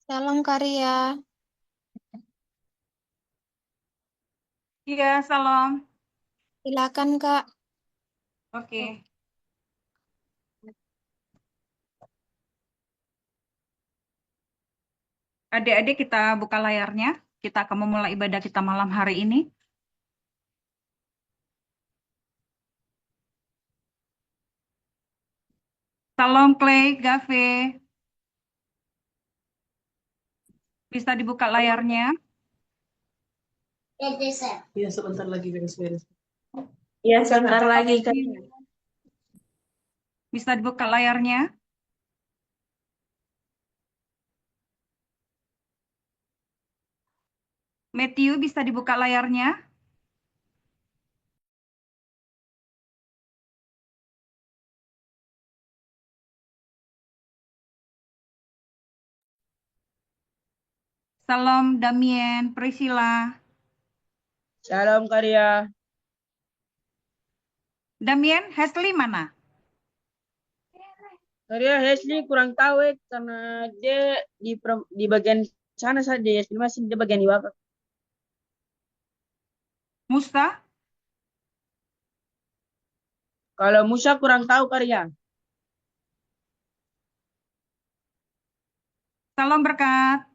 Salam Karya, Iya, salam. silakan Kak. Oke. Adik-adik kita buka layarnya. Kita akan memulai ibadah kita malam hari ini. Salam Clay, Gave. Bisa dibuka layarnya. Iya, sebentar lagi beres-beres. Ya, sebentar lagi kan. Bisa dibuka layarnya. Matthew, bisa dibuka layarnya. Salam Damien, Priscilla. Salam Karya. Damien, Hesley mana? Karya Hasli kurang tahu karena dia di bagian sana saja. Hasli masih di bagian di bawah. Musa, Kalau Musa kurang tahu Karya. salam berkat.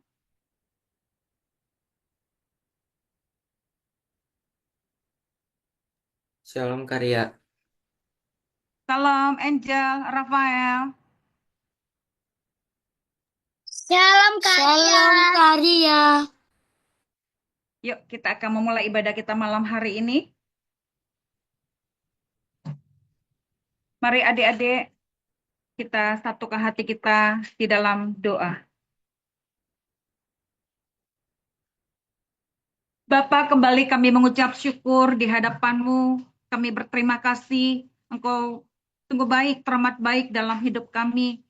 Shalom Karya. Salam Angel, Rafael. Salam Karya. Yuk, kita akan memulai ibadah kita malam hari ini. Mari adik-adik, kita satukan hati kita di dalam doa. Bapa, kembali kami mengucap syukur di hadapan-Mu. Kami berterima kasih, Engkau sungguh baik, teramat baik dalam hidup kami.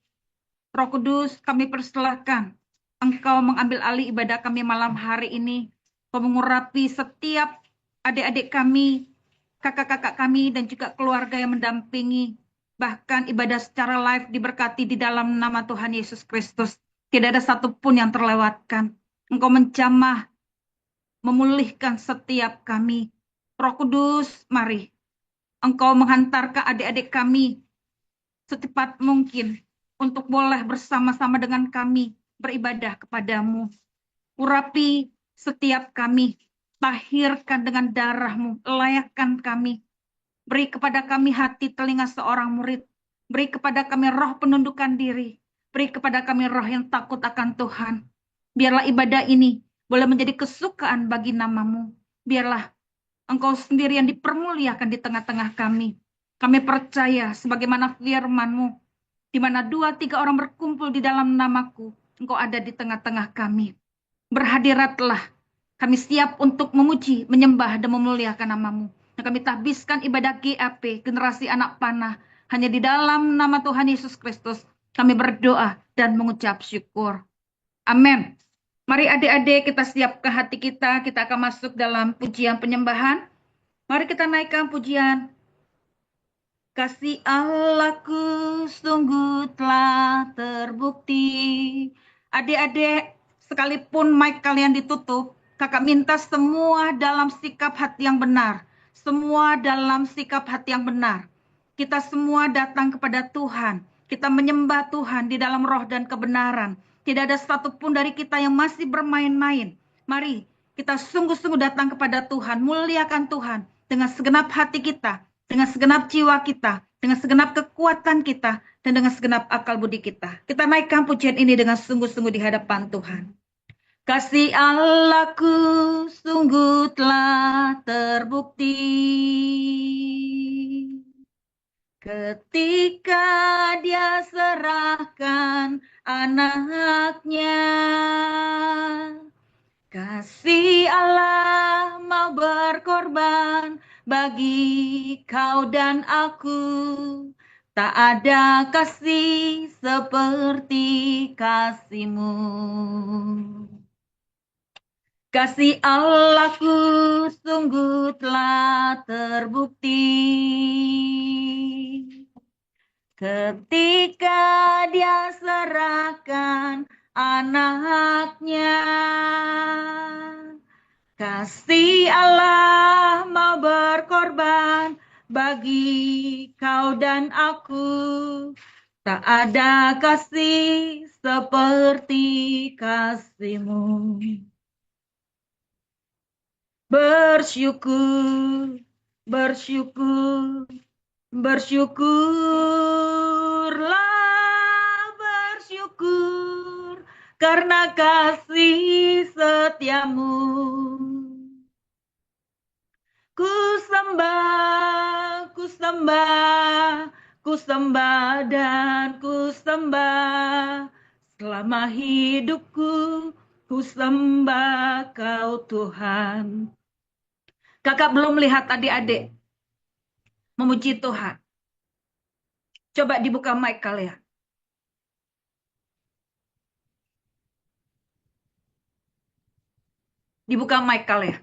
Roh Kudus, kami persilahkan Engkau mengambil alih ibadah kami malam hari ini. Engkau mengurapi setiap adik-adik kami, kakak-kakak kami, dan juga keluarga yang mendampingi. Bahkan ibadah secara live diberkati di dalam nama Tuhan Yesus Kristus. Tidak ada satupun yang terlewatkan. Engkau menjamah, memulihkan setiap kami. Roh Kudus, mari Engkau menghantarkan adik-adik kami secepat mungkin untuk boleh bersama-sama dengan kami beribadah kepadamu. Urapi setiap kami, tahirkan dengan darah-Mu, layakkan kami. Beri kepada kami hati telinga seorang murid. Beri kepada kami roh penundukan diri. Beri kepada kami roh yang takut akan Tuhan. Biarlah ibadah ini boleh menjadi kesukaan bagi namamu. Biarlah Engkau sendiri yang dipermuliakan di tengah-tengah kami. Kami percaya sebagaimana firman-Mu, di mana 2-3 orang berkumpul di dalam namaku, Engkau ada di tengah-tengah kami. Berhadiratlah, kami siap untuk memuji, menyembah, dan memuliakan namamu. Dan kami tahbiskan ibadah GAP, generasi anak panah, hanya di dalam nama Tuhan Yesus Kristus. Kami berdoa dan mengucap syukur. Amin. Mari adik-adik kita siapkan hati kita akan masuk dalam pujian penyembahan. Mari kita naikkan pujian. Kasih Allahku sungguh telah terbukti. Adik-adik, sekalipun mic kalian ditutup, kakak minta semua dalam sikap hati yang benar. Semua dalam sikap hati yang benar. Kita semua datang kepada Tuhan. Kita menyembah Tuhan di dalam roh dan kebenaran. Tidak ada satupun dari kita yang masih bermain-main. Mari kita sungguh-sungguh datang kepada Tuhan, muliakan Tuhan dengan segenap hati kita, dengan segenap jiwa kita, dengan segenap kekuatan kita, dan dengan segenap akal budi kita. Kita naikkan pujian ini dengan sungguh-sungguh di hadapan Tuhan. Kasih Allahku sungguh telah terbukti. Ketika Dia serahkan anaknya, kasih Allah mau berkorban bagi kau dan aku. Tak ada kasih seperti kasih-Mu. Kasih Allahku sungguh telah terbukti. Ketika Dia serahkan anaknya, berkorban bagi kau dan aku. Tak ada kasih seperti kasih-Mu. Bersyukur, bersyukur, bersyukurlah, bersyukur karena kasih setiamu. Ku sembah, ku sembah, ku sembah dan ku sembah. Selama hidupku, ku sembah Kau Tuhan. Kakak belum lihat adik-adik memuji Tuhan. Coba dibuka mic kalian. Dibuka mic kalian.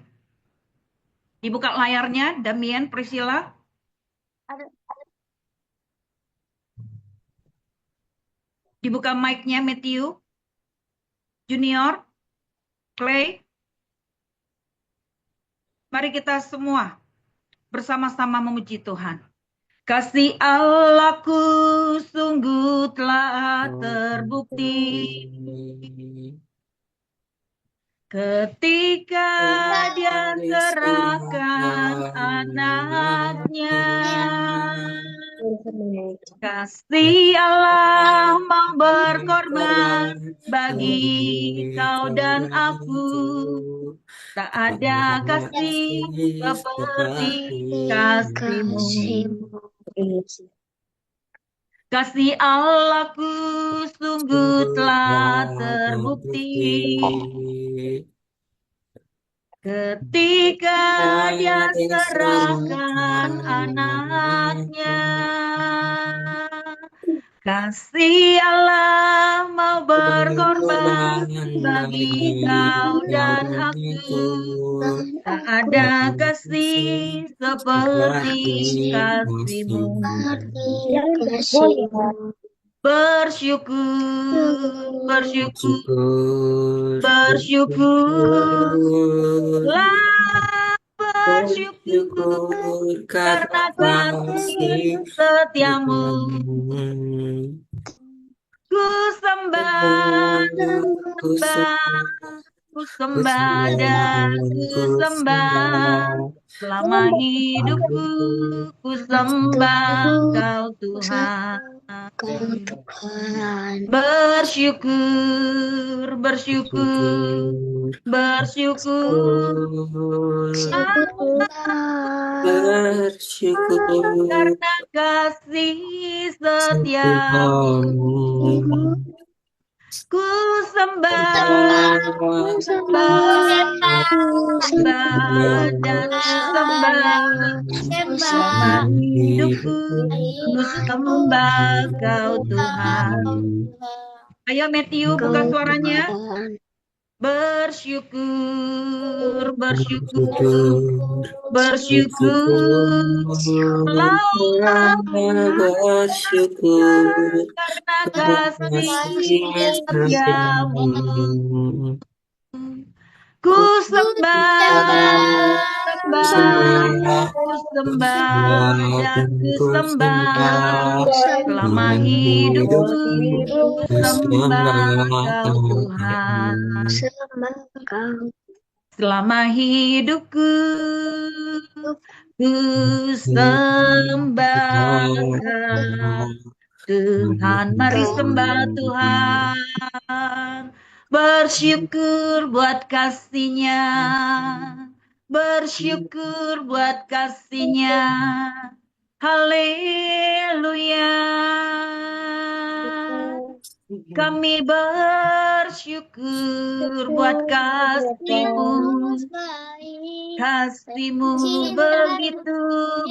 Dibuka layarnya, Damien, Priscilla. Dibuka mic-nya, Matthew, Junior, Clay. Mari kita semua bersama-sama memuji Tuhan. Kasih Allahku sungguh telah terbukti ketika Dia serahkan anaknya. Kasih Allah mau berkorban bagi kau dan aku. Tak ada kasih seperti kasih-Mu. Kasih Allahku sungguh telah terbukti ketika Dia serahkan anaknya. Kasih Allah mau berkorban bagi kau dan aku. Tak ada kasih seperti kasih-Mu. Bersyukur, bersyukur, bersyukurlah, bersyukur karena kasih setiamu. Ku sembah, ku sembah dan ku sembah. Selama hidupku ku sembah Kau Tuhan. Bersyukur, bersyukur, bersyukur karena kasih setiamu. Ku sembah, sembah dan sembah. Selama hidupku ku sembah Kau Tuhan. Ayo Matthew, buka suaranya. Bersyukur, bersyukur, bersyukurlah karena kasih setiamu. Ku sembah, ku sembah dan ku sembah. Selama hidupku ku sembah Kau Tuhan. Selama hidupku ku sembah Tuhan. Mari sembah Tuhan. Bersyukur buat kasih-Nya. Bersyukur buat kasih-Nya. Haleluya. Kami bersyukur buat kasih-Mu. Kasih-Mu begitu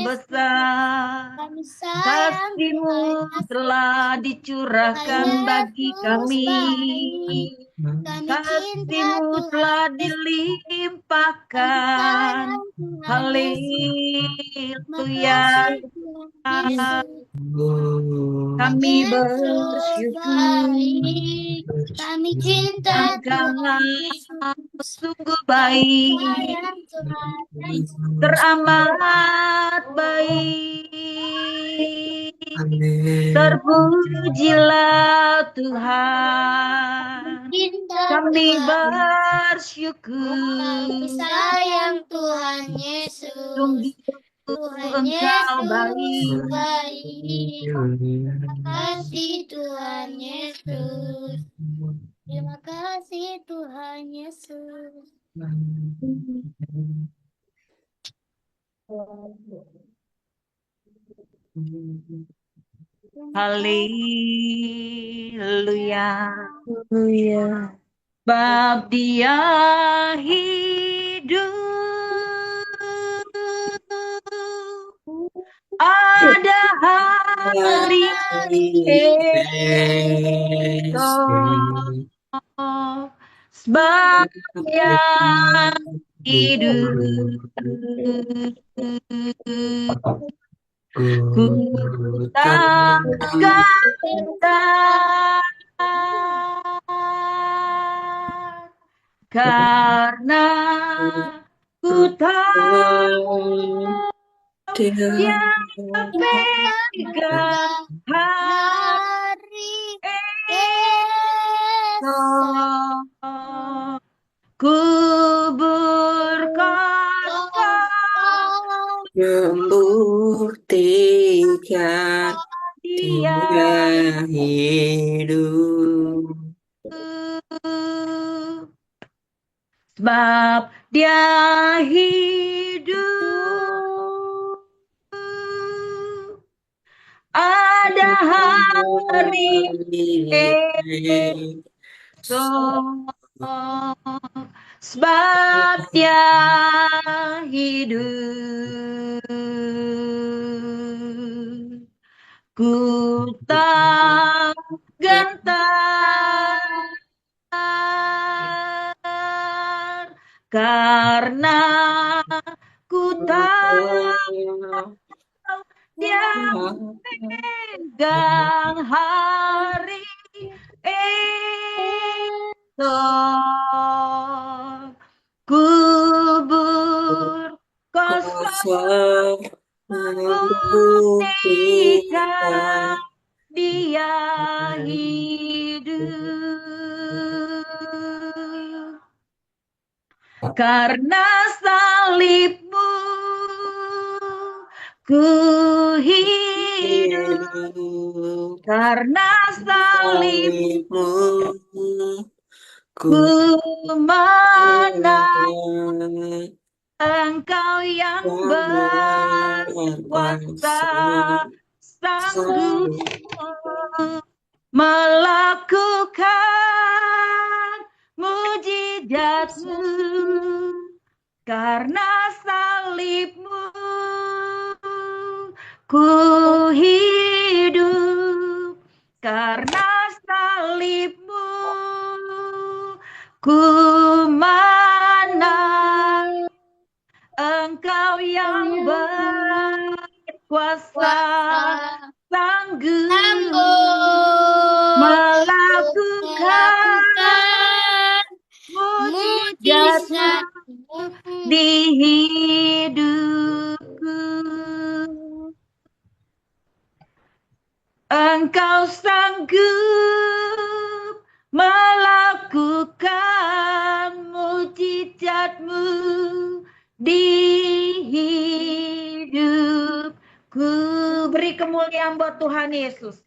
besar. Kasih-Mu telah dicurahkan bagi kami. Kasih-Mu telah dilimpahkan. Haleluya. Kami bersyukur. Kami cinta Engkau sungguh baik, sayang Tuhan Yesus. teramat baik. Amin. Terpujilah Tuhan, Cinta kami Tuhan, bersyukur. kasih sayang Tuhan Yesus. Sungguh Tuhan Engkau Yesus baik. baik. Terima kasih Tuhan Yesus. Terima kasih Tuhan Yesus. Haleluya. Haleluya. Sebab Dia hidup, ada hari esok. Sebab Dia hidup, ku takkan karena ku tahu Dia pegang Hari esok esok. Ku berkata membuktikan Dia Dia hidup. sebab Dia hidup, ada hari esok. Sebab Dia hidup, ku tak gentar karena ku tahu Dia pegang hari esok. Ku berkuasa membuktikan Dia hidup. Karena salibmu ku hidup, karena salibmu ku menang. Engkau yang berkuasa sanggup melakukan mujizat-Mu. Karena salibmu ku hidup, karena salibmu ku menang. Engkau yang berkuasa sanggup melakukan mujizat-Mu di hidupku. Engkau sanggup melakukan mujizat-Mu di hidupku. Beri kemuliaan buat Tuhan Yesus.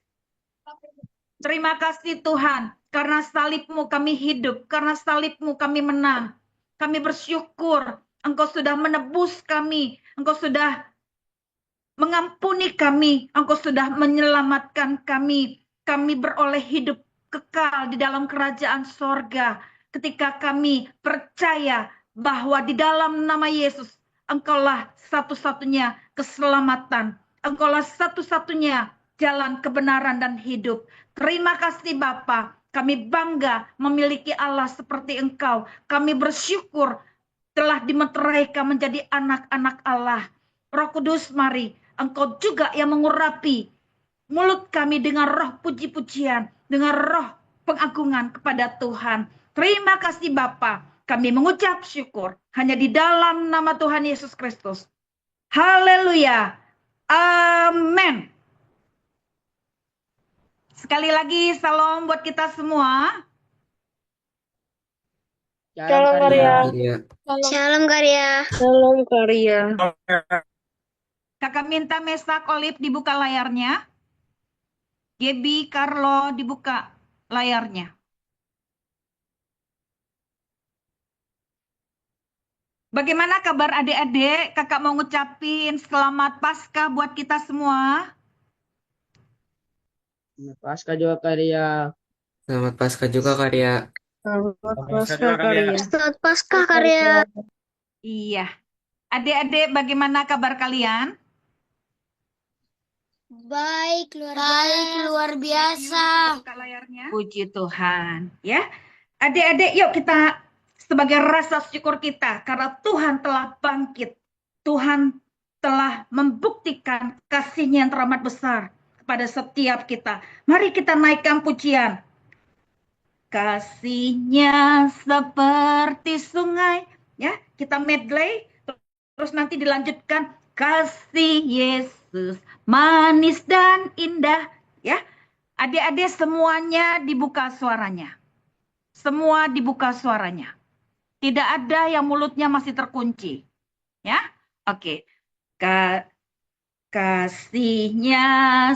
Terima kasih Tuhan, karena salib-Mu kami hidup, karena salib-Mu kami menang. Kami bersyukur Engkau sudah menebus kami, Engkau sudah mengampuni kami, Engkau sudah menyelamatkan kami. Kami beroleh hidup kekal di dalam kerajaan sorga. Ketika kami percaya bahwa di dalam nama Yesus, Engkaulah satu-satunya keselamatan. Engkaulah satu-satunya jalan kebenaran dan hidup. Terima kasih Bapa. Kami bangga memiliki Allah seperti Engkau. Kami bersyukur telah dimeteraikan menjadi anak-anak Allah. Roh Kudus, mari Engkau juga yang mengurapi mulut kami dengan roh puji-pujian, dengan roh pengagungan kepada Tuhan. Terima kasih Bapa. kami mengucap syukur hanya di dalam nama Tuhan Yesus Kristus. Haleluya. Amin. Sekali lagi salam buat kita semua. Shalom Karya. Karya. Shalom Karya. Salam karya. Kakak minta Mesak Olip dibuka layarnya. Gebi Carlo dibuka layarnya. Bagaimana kabar adik-adik? Kakak mau ngucapin selamat Paskah buat kita semua. Pasca juga Karya. Selamat Paskah juga karya. Selamat Paskah karya. Selamat Paskah Karya. Iya. Adik-adik bagaimana kabar kalian? Baik, luar biasa. Buka layarnya. Puji Tuhan. Ya. Adik-adik yuk kita sebagai rasa syukur kita karena Tuhan telah bangkit. Tuhan telah membuktikan kasih-Nya yang teramat besar kepada setiap kita. Mari kita naikkan pujian. Kasih-Nya seperti sungai. Ya, kita medley. Terus nanti dilanjutkan. Kasih Yesus manis dan indah. Ya, adik-adik semuanya dibuka suaranya. Semua dibuka suaranya. Tidak ada yang mulutnya masih terkunci. Ya, oke. Kasih-Nya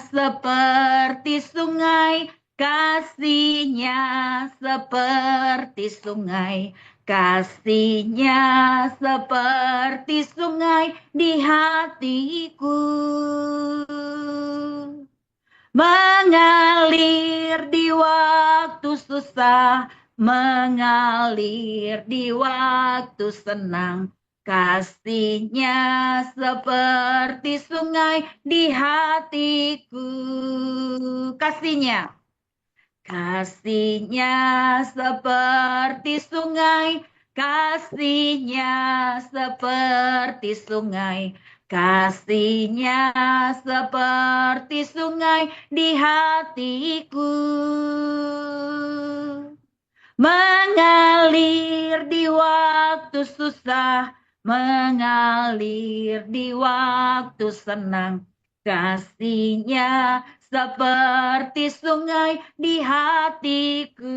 seperti sungai, kasih-Nya seperti sungai, kasih-Nya seperti sungai di hatiku. Mengalir di waktu susah, mengalir di waktu senang. Kasih-Nya seperti sungai di hatiku. Kasih-Nya. Kasih-Nya seperti sungai. Kasih-Nya seperti sungai. Kasih-Nya seperti sungai di hatiku. Mengalir di waktu susah, mengalir di waktu senang. Kasih-Nya seperti sungai di hatiku.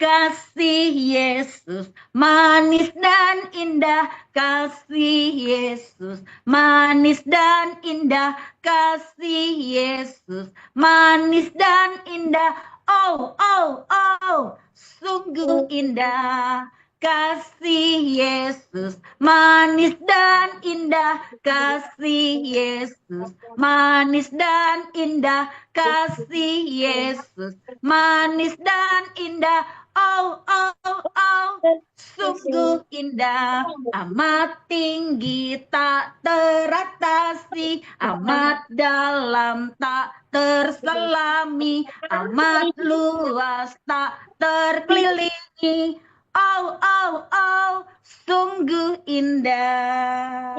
Kasih Yesus manis dan indah, kasih Yesus manis dan indah, kasih Yesus manis dan indah. Oh, oh, oh, sungguh indah. Kasih Yesus manis dan indah, kasih Yesus manis dan indah, kasih Yesus manis dan indah. Oh, oh, oh, sungguh indah, amat tinggi tak teratasi, amat dalam tak terselami, amat luas tak terkelilingi. Oh, oh, oh, sungguh indah.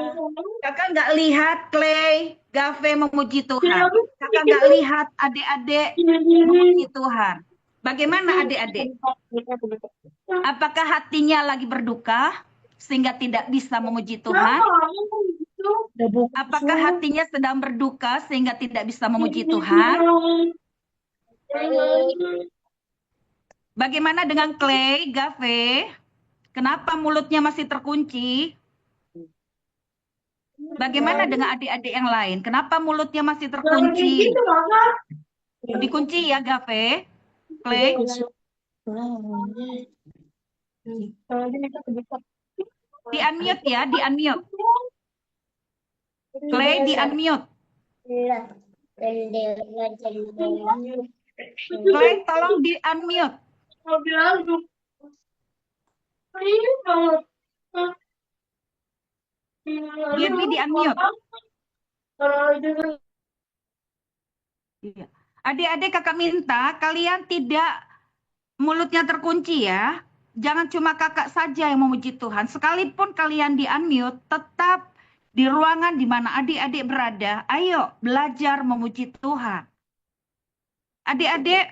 Kakak nggak lihat Clay, Gave memuji Tuhan. Kakak nggak lihat adik-adik memuji Tuhan. Bagaimana adik-adik? Apakah hatinya lagi berduka sehingga tidak bisa memuji Tuhan? Apakah hatinya sedang berduka sehingga tidak bisa memuji Tuhan? Bagaimana dengan Clay, Gave? Kenapa mulutnya masih terkunci? Bagaimana dengan adik-adik yang lain? Kenapa mulutnya masih terkunci? Dikunci ya, Gave? Clay? Di-unmute ya, di-unmute. Clay, di-unmute. Clay, tolong di-unmute. Gaby di-unmute. Iya. Adik-adik kakak minta kalian tidak mulutnya terkunci ya. Jangan cuma kakak saja yang memuji Tuhan. Sekalipun kalian di-unmute, tetap di ruangan di mana adik-adik berada. Ayo belajar memuji Tuhan. Adik-adik,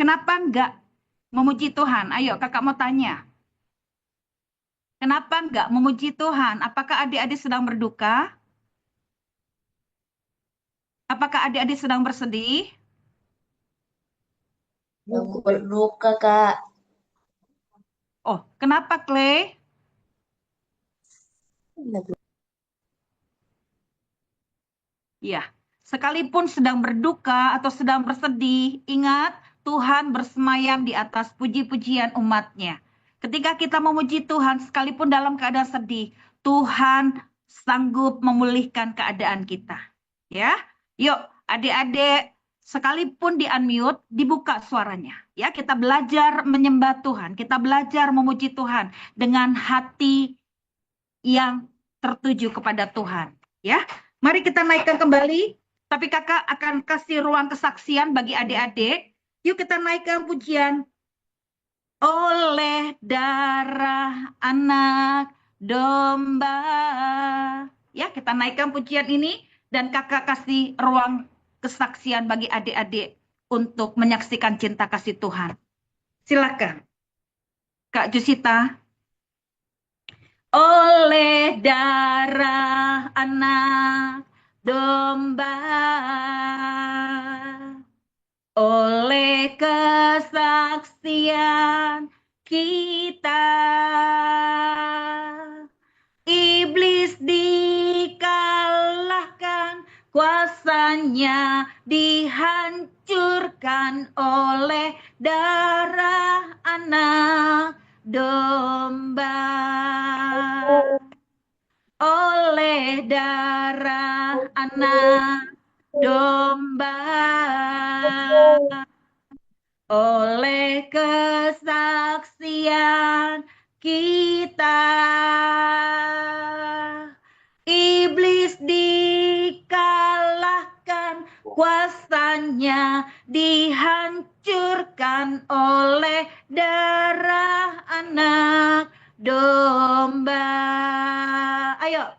Kenapa enggak memuji Tuhan? Ayo kakak mau tanya. Kenapa enggak memuji Tuhan? Apakah adik-adik sedang berduka? Apakah adik-adik sedang bersedih? Berduka, Kak. Oh, kenapa Clay? Ya, sekalipun sedang berduka atau sedang bersedih, ingat Tuhan bersemayam di atas puji-pujian umatnya. Ketika kita memuji Tuhan, sekalipun dalam keadaan sedih, Tuhan sanggup memulihkan keadaan kita. Ya, yuk adik-adik, sekalipun di unmute, dibuka suaranya. Ya, kita belajar menyembah Tuhan, kita belajar memuji Tuhan dengan hati yang tertuju kepada Tuhan. Ya, mari kita naikkan kembali. Tapi kakak akan kasih ruang kesaksian bagi adik-adik. Yuk kita naikkan pujian. Oleh darah anak domba. Ya, kita naikkan pujian ini. Dan kakak kasih ruang kesaksian bagi adik-adik untuk menyaksikan cinta kasih Tuhan. Silakan. Kak Jusita. Oleh darah anak domba, oleh kesaksian kita, iblis dikalahkan, kuasanya dihancurkan oleh darah anak domba. Oleh darah anak domba, oleh kesaksian kita, iblis dikalahkan, kuasanya dihancurkan oleh darah anak domba. Ayo.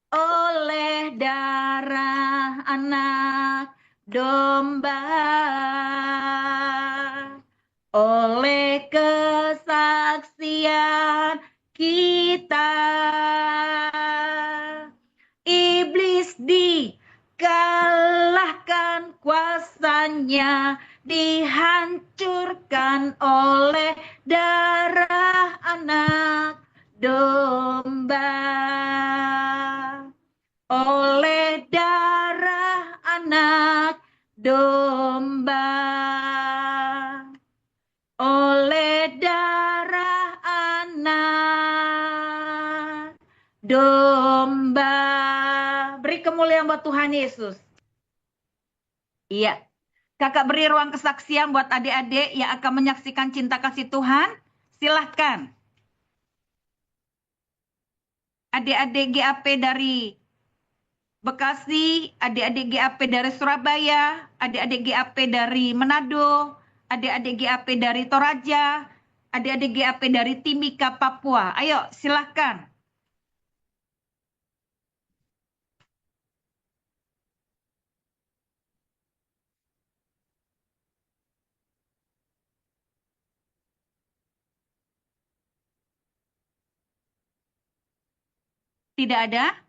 Oleh darah anak domba, oleh kesaksian kita, iblis dikalahkan, kuasanya dihancurkan oleh darah anak domba. Oleh darah anak domba, oleh darah anak domba. Beri kemuliaan buat Tuhan Yesus. Iya, kakak beri ruang kesaksian buat adik-adik yang akan menyaksikan cinta kasih Tuhan. Silahkan. Adik-adik GAP dari Bekasi, adik-adik GAP dari Surabaya, adik-adik GAP dari Manado, adik-adik GAP dari Toraja, adik-adik GAP dari Timika, Papua. Ayo, silahkan. Tidak ada?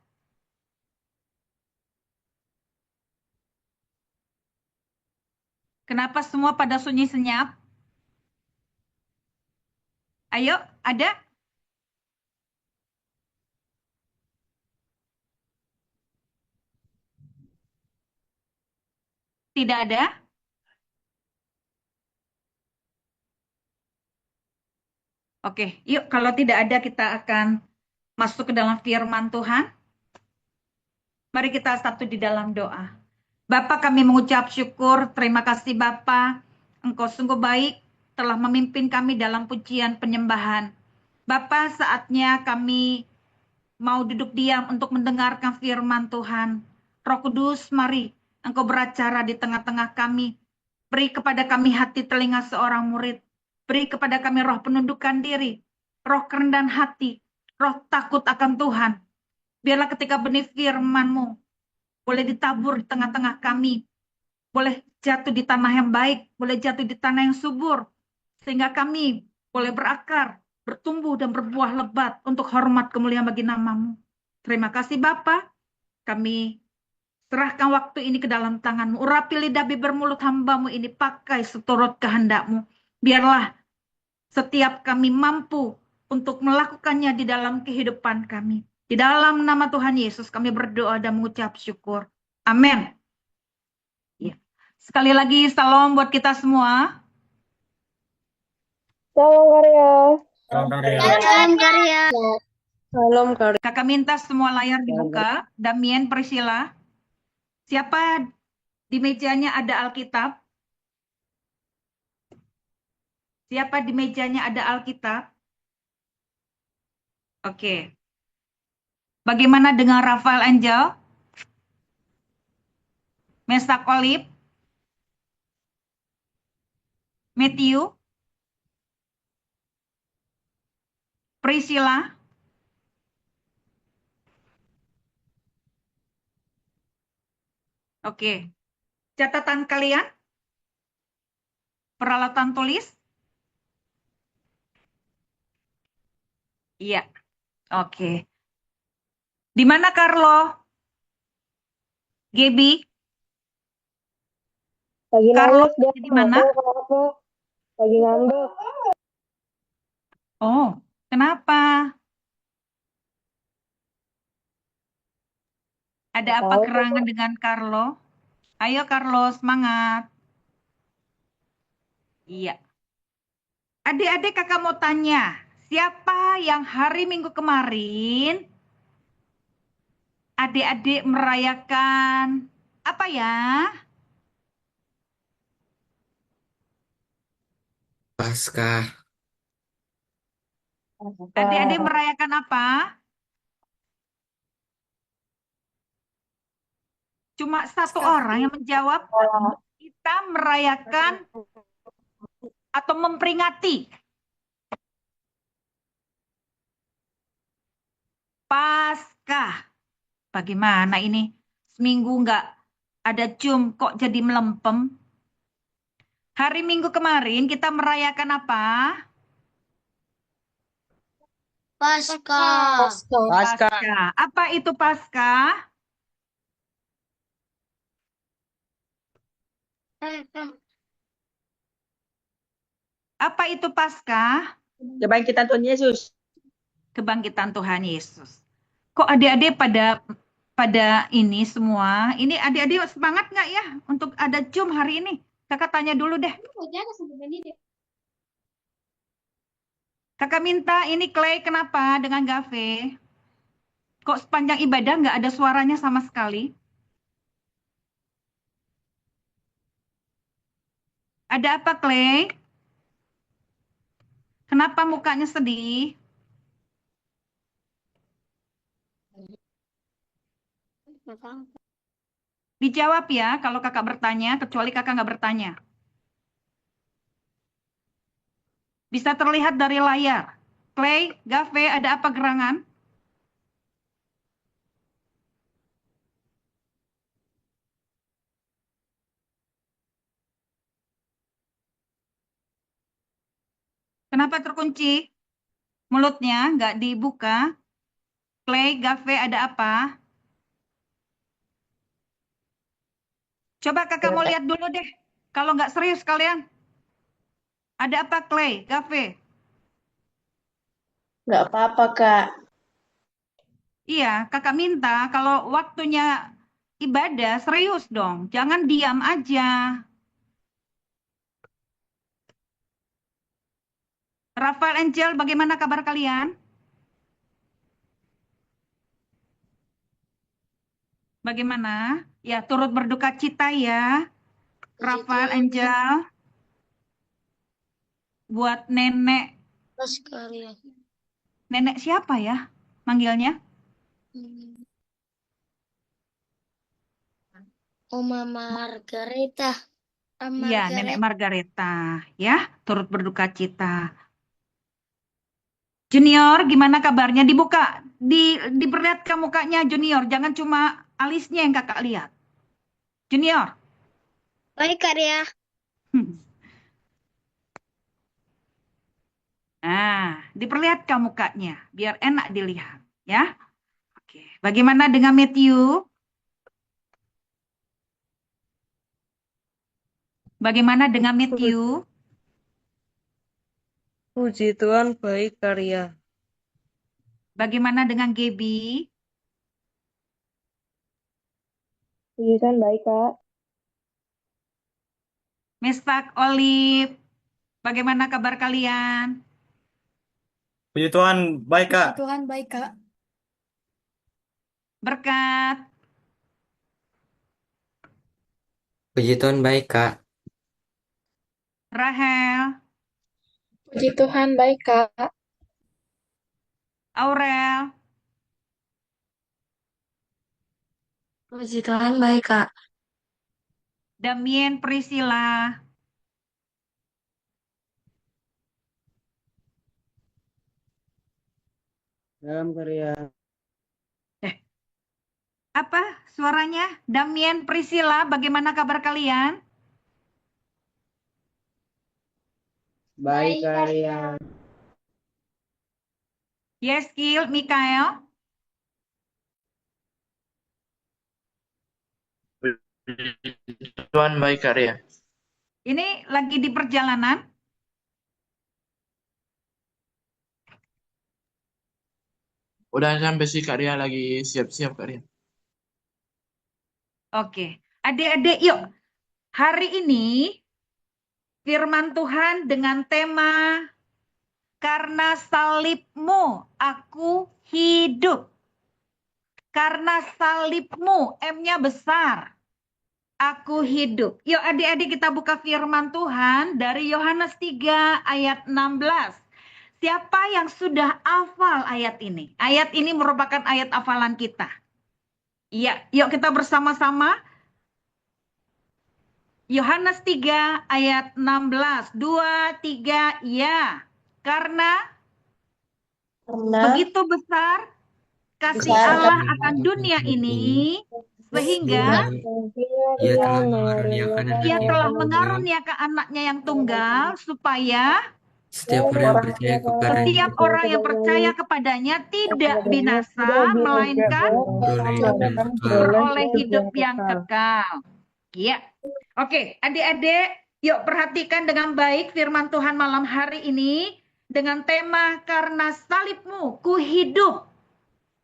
Kenapa semua pada sunyi senyap? Ayo, ada? Tidak ada? Oke, yuk kalau tidak ada kita akan masuk ke dalam firman Tuhan. Mari kita satu di dalam doa. Bapa, kami mengucap syukur, terima kasih Bapa, Engkau sungguh baik telah memimpin kami dalam pujian penyembahan. Bapa, saatnya kami mau duduk diam untuk mendengarkan firman Tuhan. Roh Kudus, mari Engkau beracara di tengah-tengah kami. Beri kepada kami hati telinga seorang murid. Beri kepada kami roh penundukan diri, roh kerendahan hati, roh takut akan Tuhan. Biarlah ketika benih firman-Mu boleh ditabur di tengah-tengah kami. boleh jatuh di tanah yang baik, boleh jatuh di tanah yang subur, sehingga kami boleh berakar, bertumbuh dan berbuah lebat untuk hormat kemuliaan bagi nama-Mu. Terima kasih Bapa, kami serahkan waktu ini ke dalam tangan-Mu. Urapi lidah bibir mulut hamba-Mu ini, pakai seturut kehendak-Mu. Biarlah setiap kami mampu untuk melakukannya di dalam kehidupan kami. Di dalam nama Tuhan Yesus kami berdoa dan mengucap syukur. Amin. Ya. Sekali lagi salam buat kita semua. Salam karya. Salam karya. Salam karya. Kakak minta semua layar dibuka. Damien, Priscilla. Siapa di mejanya ada Alkitab? Siapa di mejanya ada Alkitab? Oke. Bagaimana dengan Rafael Angel? Mesa Kolib? Matthew? Priscilla? Oke. Catatan kalian? Peralatan tulis? Iya. Oke. Di mana Carlo? Gaby? Lagi Carlo nangis dia. di mana? Nggak tahu kenapa. Lagi ngambek. Oh, kenapa? Ada Nggak apa tahu. gerangan dengan Carlo? Ayo Carlo, semangat. Iya. Adik-adik kakak mau tanya, siapa yang hari Minggu kemarin adik-adik merayakan apa ya? Paskah. Adik-adik merayakan apa? Cuma satu orang yang menjawab, kita merayakan atau memperingati Paskah. Bagaimana ini? Seminggu nggak ada Zoom, kok jadi melempem? Hari Minggu kemarin kita merayakan apa? Paskah. Paskah. Apa itu Paskah? Apa itu Paskah? Kebangkitan Tuhan Yesus. Kebangkitan Tuhan Yesus. Kok adik-adik pada ini semua? Ini adik-adik semangat nggak ya untuk ada Zoom hari ini? Kakak tanya dulu deh. Kakak minta ini Clay kenapa dengan Gave? Kok sepanjang ibadah nggak ada suaranya sama sekali? Ada apa Clay? Kenapa mukanya sedih? Dijawab ya kalau kakak bertanya, kecuali kakak nggak bertanya. Bisa terlihat dari layar. Clay, Gave, ada apa gerangan? Kenapa terkunci? Mulutnya nggak dibuka. Clay, Gave, ada apa? Coba kakak mau lihat dulu deh. Kalau nggak serius kalian. Ada apa Clay, Gave? Nggak apa-apa, Kak. Iya, kakak minta kalau waktunya ibadah serius dong. Jangan diam aja. Rafael Angel, bagaimana kabar kalian? Bagaimana? Ya, turut berduka cita ya. Rafael Angel. Buat nenek. Paskah ya. Nenek siapa ya manggilnya? Oma Margareta. Iya, Nenek Margareta. Ya, turut berduka cita. Junior, gimana kabarnya? Dibuka, diperlihatkan mukanya Junior. Jangan cuma alisnya yang kakak lihat. Junior. Baik, Kak Ria. Nah, diperlihatkan mukanya biar enak dilihat, ya. Oke, bagaimana dengan Matthew? Bagaimana dengan Matthew? Puji Tuhan baik karya. Bagaimana dengan Gaby? Puji Tuhan baik Kak. Mestak, Olive, bagaimana kabar kalian? Puji Tuhan, baik Kak. Tuhan baik, Kak. Berkat, Puji Tuhan baik, Kak. Rahel, Puji Tuhan baik, Kak. Aurel, Puji Tuhan baik, Kak. Damien, Priscilla, Dalam karya. apa suaranya? Damien, Priscilla, bagaimana kabar kalian? Baik karya. Yeskil, Mikael, Tuhan baik karya. ini lagi di perjalanan? Udah sampai sih karya lagi siap-siap karya. Oke, adik-adik yuk. Hari ini firman Tuhan dengan tema karena salibmu aku hidup. Karena salibmu, M-nya besar. Aku hidup. Yuk adik-adik kita buka firman Tuhan dari Yohanes 3 ayat 16. Siapa yang sudah hafal ayat ini? Ayat ini merupakan ayat hafalan kita. Iya, yuk kita bersama-sama. Yohanes 3 ayat 16. 2, 3, ya. Karena begitu besar kasih Allah akan dunia ini, sehingga Ia telah mengaruniakan Ia anaknya telah yang tunggal. mengaruniakan anaknya yang tunggal, supaya Setiap orang yang percaya kepadanya setiap orang yang percaya kepadanya tidak binasa, melainkan beroleh hidup yang kekal. beroleh hidup yang kekal. Ya, oke, adik-adik, yuk perhatikan dengan baik firman Tuhan malam hari ini dengan tema karena salibmu ku hidup.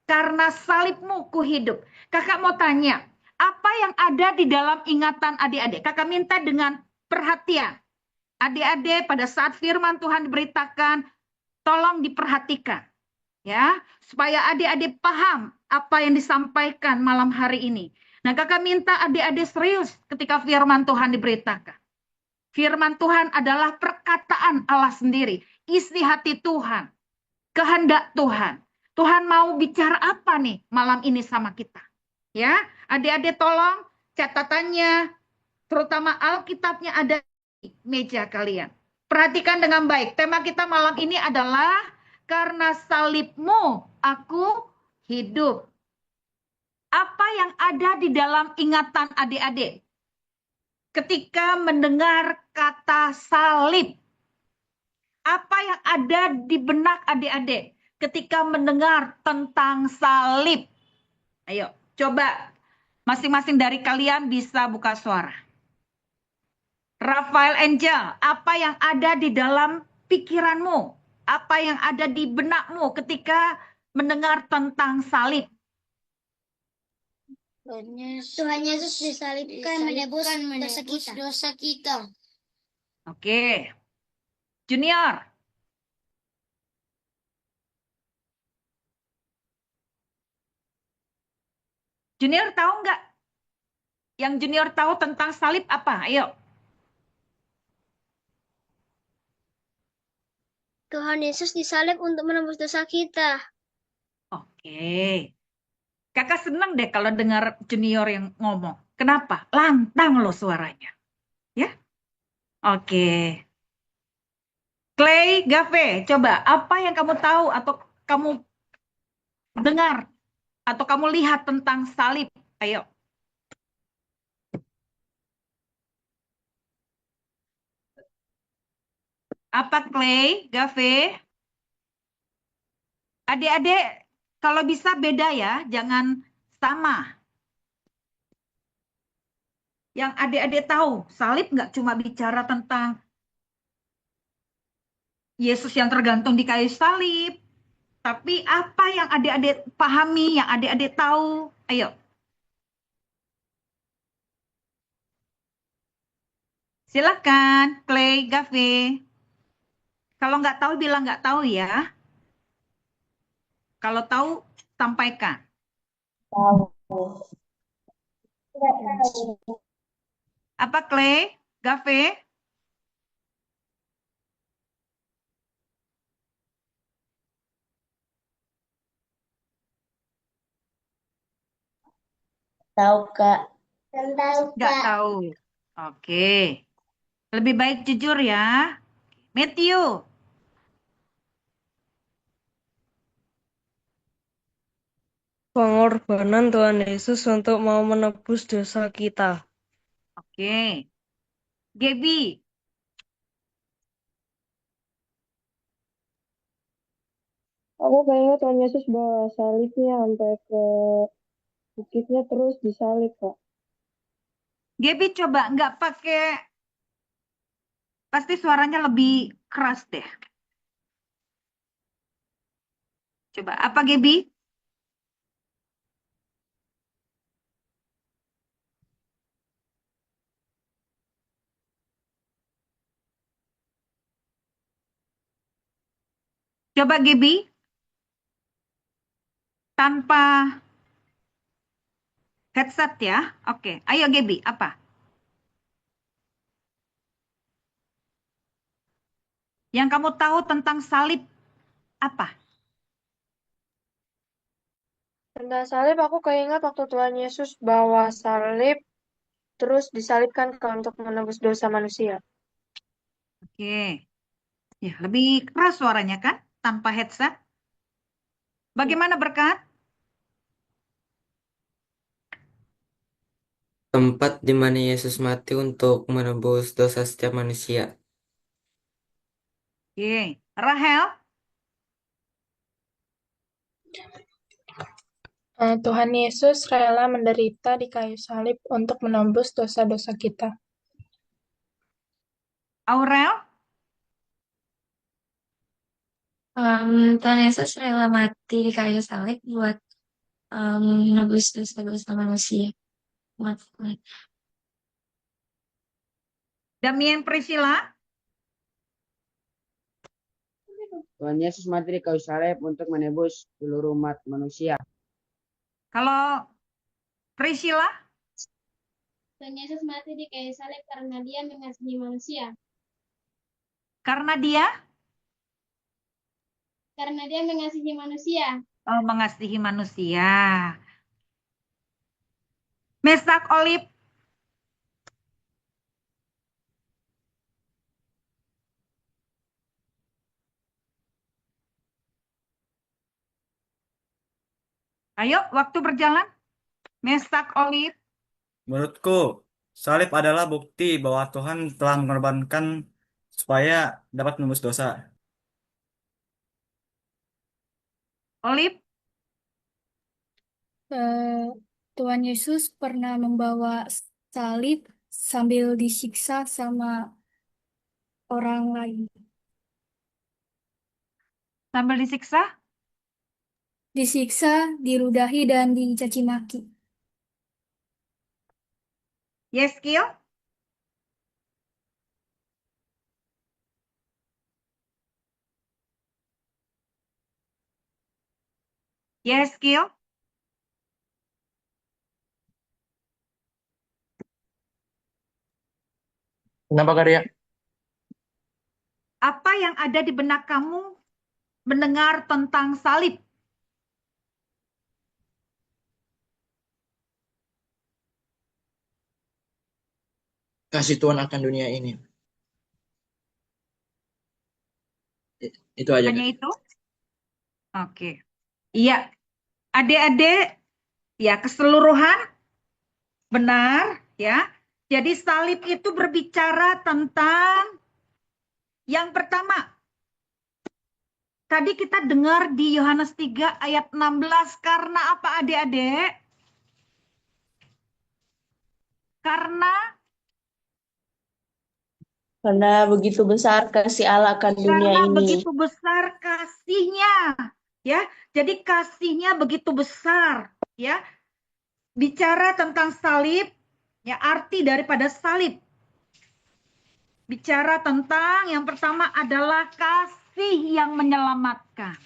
Karena salibmu ku hidup. Kakak mau tanya, apa yang ada di dalam ingatan adik-adik? Kakak minta dengan perhatian. Adik-adik pada saat firman Tuhan diberitakan, tolong diperhatikan. Ya, supaya adik-adik paham apa yang disampaikan malam hari ini. Nah, kakak minta adik-adik serius ketika firman Tuhan diberitakan. Firman Tuhan adalah perkataan Allah sendiri, isi hati Tuhan, kehendak Tuhan. Tuhan mau bicara apa nih malam ini sama kita? Ya, adik-adik tolong catatannya, terutama Alkitabnya ada di meja kalian. Perhatikan dengan baik. Tema kita malam ini adalah karena salibmu aku hidup. Apa yang ada di dalam ingatan adik-adik ketika mendengar kata salib? Apa yang ada di benak adik-adik ketika mendengar tentang salib? Ayo, coba masing-masing dari kalian bisa buka suara. Rafael Angel, apa yang ada di dalam pikiranmu? Apa yang ada di benakmu ketika mendengar tentang salib? Tuhan Yesus disalibkan menebus dosa kita. Oke. Junior. Junior tahu nggak? Yang Junior tahu tentang salib apa? Ayo. Tuhan Yesus disalib untuk menebus dosa kita. Oke. Kakak senang deh kalau dengar Junior yang ngomong. Kenapa? Lantang loh suaranya. Ya? Oke. Clay, Gave, coba apa yang kamu tahu atau kamu dengar atau kamu lihat tentang salib? Ayo. Apa Clay, Gave? Adik-adik, kalau bisa beda ya, jangan sama. Yang adik-adik tahu, salib nggak cuma bicara tentang Yesus yang tergantung di kayu salib, tapi apa yang adik-adik pahami, yang adik-adik tahu? Ayo. Silakan, Clay, Gave. Kalau nggak tahu, bilang nggak tahu ya. Kalau tahu, sampaikan. Tahu. Apa Clay, Gave? Tahu, Kak. Tahu, Nggak tahu. Oke. Lebih baik jujur ya. Matthew, Pengorbanan Tuhan Yesus untuk mau menebus dosa kita. oke. Gaby, Aku kayaknya Tuhan Yesus bawa salibnya sampai ke bukitnya terus disalib, Kak. Gaby coba nggak pakai, pasti suaranya lebih keras deh. Coba, apa Gaby? Coba Gaby, tanpa headset ya. Oke, ayo Gaby, apa? Yang kamu tahu tentang salib apa? Tentang salib aku keinget waktu Tuhan Yesus bawa salib terus disalibkan untuk menebus dosa manusia. Oke. Ya, lebih keras suaranya kan? Tanpa headset. Bagaimana Berkat? Tempat di mana Yesus mati untuk menebus dosa setiap manusia. Oke. Rahel, Tuhan Yesus rela menderita di kayu salib untuk menembus dosa-dosa kita. Aurel, Tuhan Yesus rela mati di kayu salib buat menebus dosa-dosa manusia. Umat. Damien Priscilla, Tuhan Yesus mati di kayu salib untuk menebus seluruh umat manusia. kalau Priscilla, Tuhan Yesus mati di kayu salib karena Dia mengasihi manusia. karena dia Mengasihi manusia. mengasihi manusia. Mesak Olip, ayo waktu berjalan. Mesak Olip, Menurutku, salib adalah bukti bahwa Tuhan telah mengorbankan supaya dapat menembus dosa. Olip, Tuhan Yesus pernah membawa salib sambil disiksa sama orang lain. sambil disiksa. Disiksa, diludahi, dan dicaci maki. Yeskil, Yeskil, Kenapa Kak Ria? apa yang ada di benak kamu mendengar tentang salib? Kasih Tuhan akan dunia ini. Itu aja Hanya Kak. itu? Oke. Iya, adik-adik, ya keseluruhan benar ya. Jadi salib itu berbicara tentang Yang pertama, tadi kita dengar di Yohanes 3 ayat 16, karena apa adik-adik? Karena begitu besar kasih Allah akan dunia karena ini. begitu besar kasihnya, ya. Jadi kasihnya begitu besar, ya. Bicara tentang salib, ya, arti daripada salib. Bicara tentang yang pertama adalah kasih yang menyelamatkan.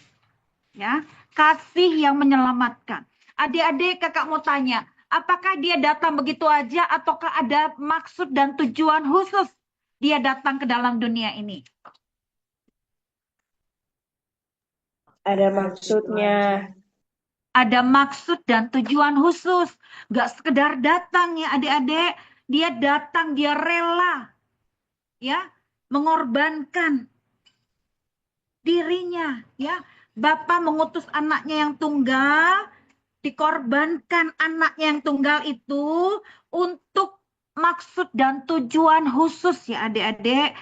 Ya, kasih yang menyelamatkan. Adik-adik, kakak mau tanya, apakah dia datang begitu aja ataukah ada maksud dan tujuan khusus dia datang ke dalam dunia ini? Ada maksudnya. Ada maksud dan tujuan khusus. Gak sekedar datang ya adik-adik. Dia datang, dia rela. Ya, mengorbankan dirinya. Ya, Bapa mengutus anaknya yang tunggal, dikorbankan anaknya yang tunggal itu untuk maksud dan tujuan khusus ya adik-adik.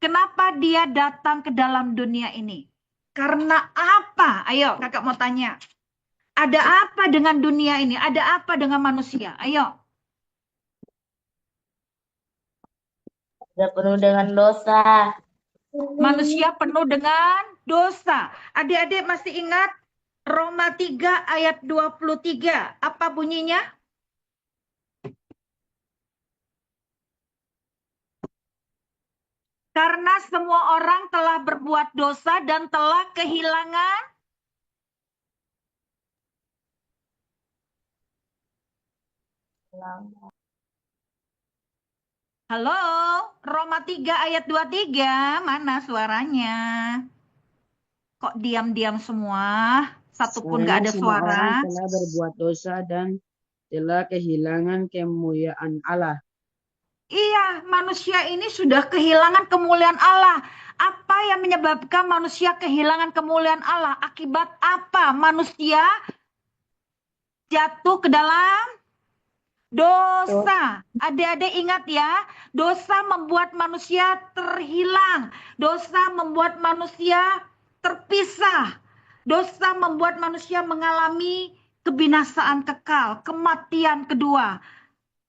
Kenapa dia datang ke dalam dunia ini? Karena apa? Ayo kakak mau tanya. Ada apa dengan dunia ini? Ada apa dengan manusia? Ayo. Ada penuh dengan dosa. Manusia penuh dengan dosa. Adik-adik masih ingat Roma 3 ayat 23. Apa bunyinya? Karena semua orang telah berbuat dosa dan telah kehilangan Halo, Roma 3 ayat 23, mana suaranya? Kok diam-diam semua? Satupun gak Karena ada semua orang suara. telah berbuat dosa dan telah kehilangan kemuliaan Allah. Iya, manusia ini sudah kehilangan kemuliaan Allah. Apa yang menyebabkan manusia kehilangan kemuliaan Allah? Akibat apa manusia jatuh ke dalam dosa? Adik-adik ingat ya, dosa membuat manusia terhilang. Dosa membuat manusia terpisah. Dosa membuat manusia mengalami kebinasaan kekal, kematian kedua.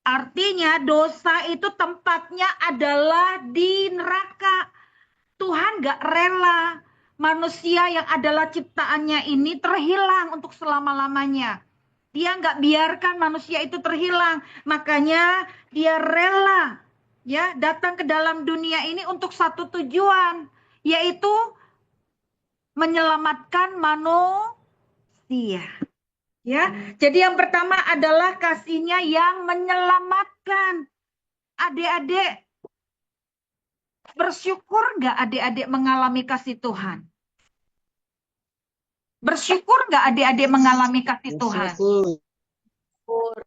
Artinya dosa itu tempatnya adalah di neraka. Tuhan gak rela manusia yang adalah ciptaannya ini terhilang untuk selama-lamanya. Dia gak biarkan manusia itu terhilang. Makanya dia rela ya datang ke dalam dunia ini untuk satu tujuan, yaitu menyelamatkan manusia. Ya, jadi yang pertama adalah kasihnya yang menyelamatkan. Adik-adik, bersyukur nggak adik-adik mengalami kasih Tuhan? Bersyukur nggak adik-adik mengalami kasih Tuhan?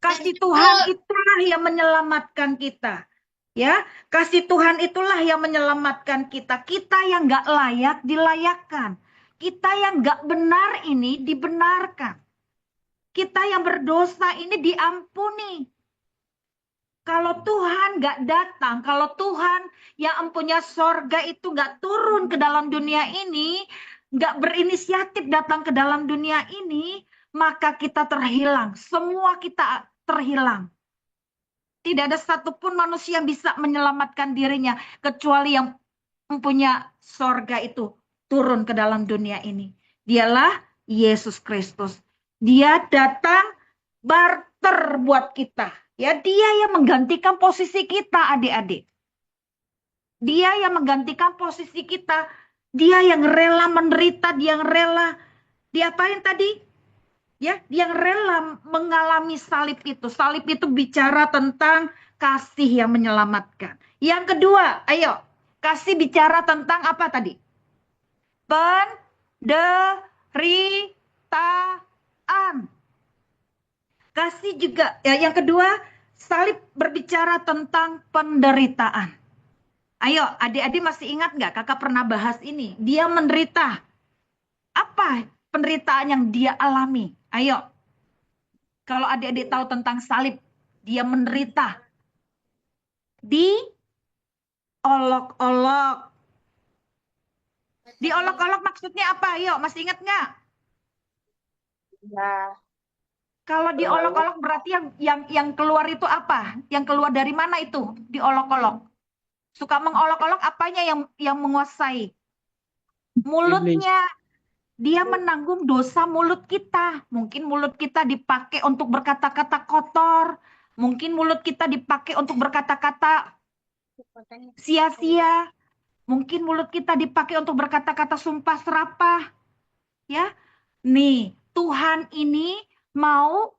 Kasih Tuhan itulah yang menyelamatkan kita. Ya, kasih Tuhan itulah yang menyelamatkan kita. Kita yang nggak layak dilayakkan. Kita yang nggak benar ini dibenarkan. Kita yang berdosa ini diampuni. Kalau Tuhan nggak datang, kalau Tuhan yang empunya sorga itu nggak turun ke dalam dunia ini, nggak berinisiatif datang ke dalam dunia ini, maka kita terhilang. Semua kita terhilang. Tidak ada satupun manusia yang bisa menyelamatkan dirinya, kecuali yang mempunyai sorga itu turun ke dalam dunia ini. Dialah Yesus Kristus. Dia datang barter buat kita. Ya, dia yang menggantikan posisi kita, adik-adik. Dia yang menggantikan posisi kita. Dia yang rela menderita, dia yang rela diapain tadi? Ya, dia yang rela mengalami salib itu. Salib itu bicara tentang kasih yang menyelamatkan. Yang kedua, ayo, kasih bicara tentang apa tadi? Penderitaan. Kasih juga, ya, yang kedua, salib berbicara tentang penderitaan. Ayo, adik-adik masih ingat nggak? Kakak pernah bahas ini. Dia menderita. Apa penderitaan yang dia alami? Ayo, kalau adik-adik tahu tentang salib, dia menderita. Diolok-olok. Diolok-olok maksudnya apa? Ayo, masih ingat nggak? Ya, Kalau diolok-olok berarti yang keluar itu apa? Yang keluar dari mana itu? Diolok-olok. Suka mengolok-olok apanya yang menguasai? Iblis. Mulutnya. Dia menanggung dosa mulut kita. Mungkin mulut kita dipakai untuk berkata-kata kotor. Mungkin mulut kita dipakai untuk berkata-kata sia-sia. Mungkin mulut kita dipakai untuk berkata-kata sumpah serapah. Ya, nih Tuhan ini mau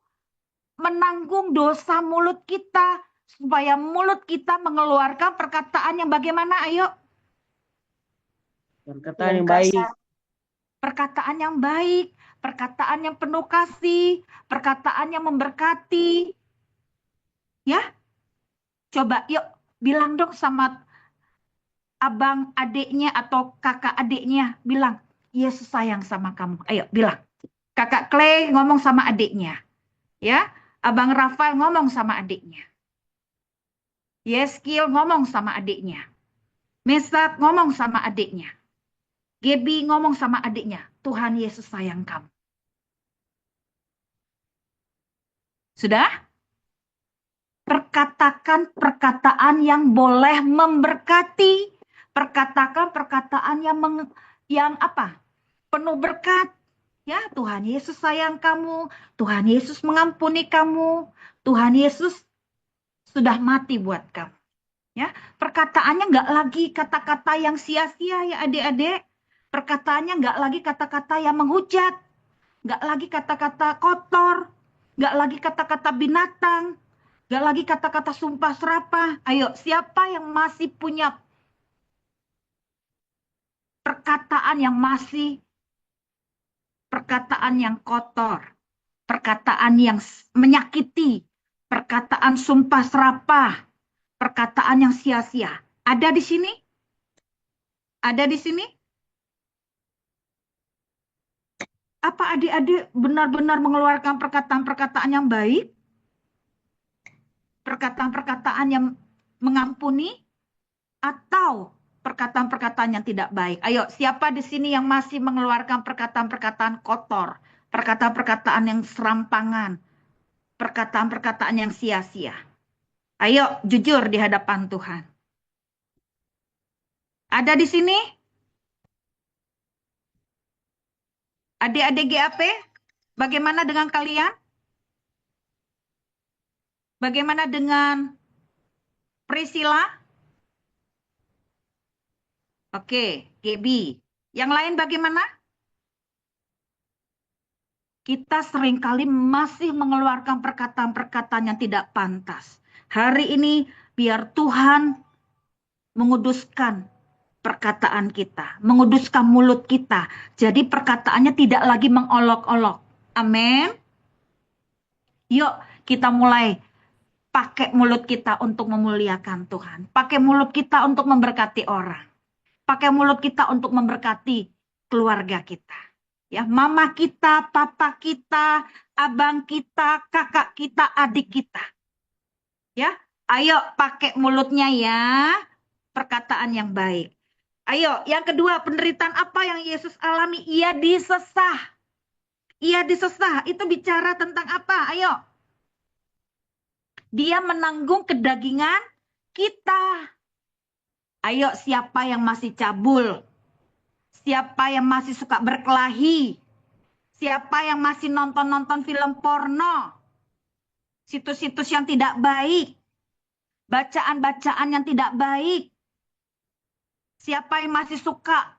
menanggung dosa mulut kita supaya mulut kita mengeluarkan perkataan yang bagaimana? Ayo, Perkataan yang baik. perkataan yang baik, perkataan yang penuh kasih, perkataan yang memberkati. Ya, coba yuk bilang dong sama abang adiknya atau kakak adiknya, bilang, Yesus sayang sama kamu. Ayo bilang. Kakak Clay ngomong sama adiknya. Ya, abang Rafael ngomong sama adiknya. Yeskil ngomong sama adiknya. Mesak ngomong sama adiknya. Gebi ngomong sama adiknya. Tuhan Yesus sayang kamu. Sudah? Perkatakan perkataan yang boleh memberkati. Perkatakan perkataan yang apa? Penuh berkat. Ya, Tuhan Yesus sayang kamu. Tuhan Yesus mengampuni kamu. Tuhan Yesus sudah mati buat kamu. Ya, perkataannya nggak lagi kata-kata yang sia-sia ya adik-adik. Perkataannya nggak lagi kata-kata yang menghujat. Nggak lagi kata-kata kotor. Nggak lagi kata-kata binatang. Nggak lagi kata-kata sumpah serapah. Ayo, siapa yang masih punya perkataan yang masih perkataan yang kotor, perkataan yang menyakiti, perkataan sumpah serapah, perkataan yang sia-sia? Ada di sini? Ada di sini? Apa adik-adik benar-benar mengeluarkan perkataan-perkataan yang baik? Perkataan-perkataan yang mengampuni? Atau perkataan-perkataan yang tidak baik? Ayo, siapa di sini yang masih mengeluarkan perkataan-perkataan kotor? Perkataan-perkataan yang serampangan? Perkataan-perkataan yang sia-sia? Ayo, jujur di hadapan Tuhan. Ada di sini? Adik-adik GAP, bagaimana dengan kalian? Bagaimana dengan Priscilla? Oke, Gaby. Yang lain bagaimana? Kita seringkali masih mengeluarkan perkataan-perkataan yang tidak pantas. Hari ini biar Tuhan menguduskan perkataan kita, menguduskan mulut kita. Jadi perkataannya tidak lagi mengolok-olok. Amin. Yuk kita mulai pakai mulut kita untuk memuliakan Tuhan. Pakai mulut kita untuk memberkati orang. Pakai mulut kita untuk memberkati keluarga kita. Ya, mama kita, papa kita, abang kita, kakak kita, adik kita. Ya, ayo pakai mulutnya ya. Perkataan yang baik. Ayo, yang kedua, penderitaan apa yang Yesus alami? Ia disesah. Ia disesah. Itu bicara tentang apa? Ayo. Dia menanggung kedagingan kita. Ayo, siapa yang masih cabul? Siapa yang masih suka berkelahi? Siapa yang masih nonton-nonton film porno? Situs-situs yang tidak baik. Bacaan-bacaan yang tidak baik. Siapa yang masih suka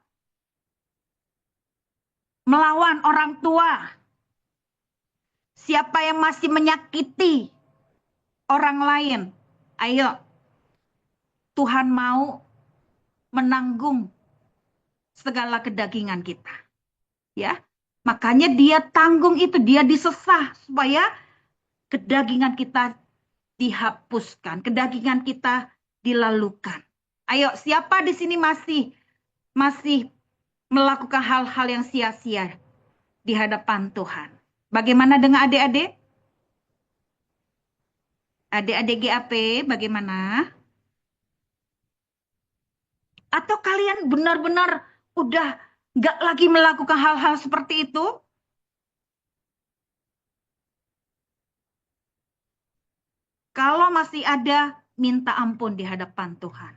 melawan orang tua? Siapa yang masih menyakiti orang lain? Ayo, Tuhan mau menanggung segala kedagingan kita. Ya, makanya dia tanggung itu, dia disesah supaya kedagingan kita dihapuskan, kedagingan kita dilalukan. Ayo, siapa di sini masih melakukan hal-hal yang sia-sia di hadapan Tuhan? Bagaimana dengan adik-adik? Adik-adik GAP bagaimana? Atau kalian benar-benar udah nggak lagi melakukan hal-hal seperti itu? Kalau masih ada, minta ampun di hadapan Tuhan.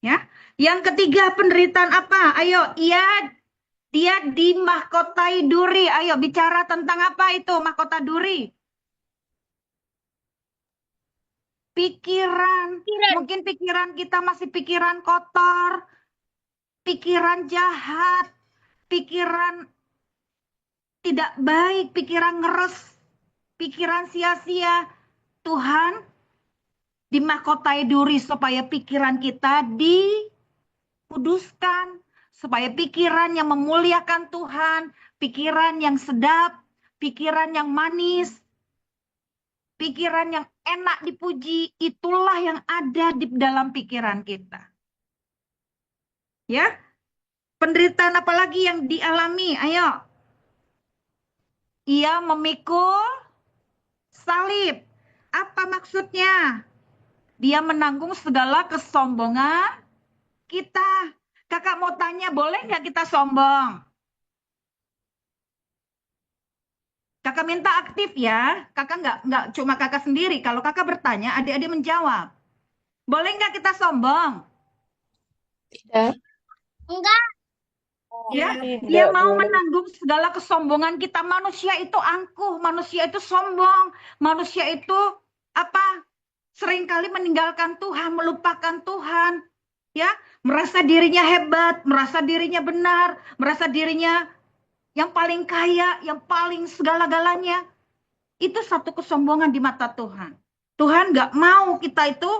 Ya. Yang ketiga, penderitaan apa? Ayo, dia dimahkotai duri. Ayo bicara tentang apa itu mahkota duri? Pikiran. Mungkin pikiran kita masih pikiran kotor, pikiran jahat, pikiran tidak baik, pikiran ngeres, pikiran sia-sia. Tuhan dimahkotai duri supaya pikiran kita dikuduskan, supaya pikiran yang memuliakan Tuhan, pikiran yang sedap, pikiran yang manis, pikiran yang enak dipuji, itulah yang ada di dalam pikiran kita. Ya, penderitaan apa lagi yang dialami? Ayo. Ia memikul salib. Apa maksudnya? Dia menanggung segala kesombongan kita. Kakak mau tanya, boleh nggak kita sombong? Kakak minta aktif ya. Kakak nggak cuma kakak sendiri. Kalau kakak bertanya, adik-adik menjawab. Boleh nggak kita sombong? Tidak. Enggak. Ya, Tidak dia mau boleh. menanggung segala kesombongan kita. Manusia itu angkuh, manusia itu sombong, manusia itu apa? Seringkali meninggalkan Tuhan, melupakan Tuhan, ya, merasa dirinya hebat, merasa dirinya benar, merasa dirinya yang paling kaya, yang paling segala-galanya. Itu satu kesombongan di mata Tuhan. Tuhan nggak mau kita itu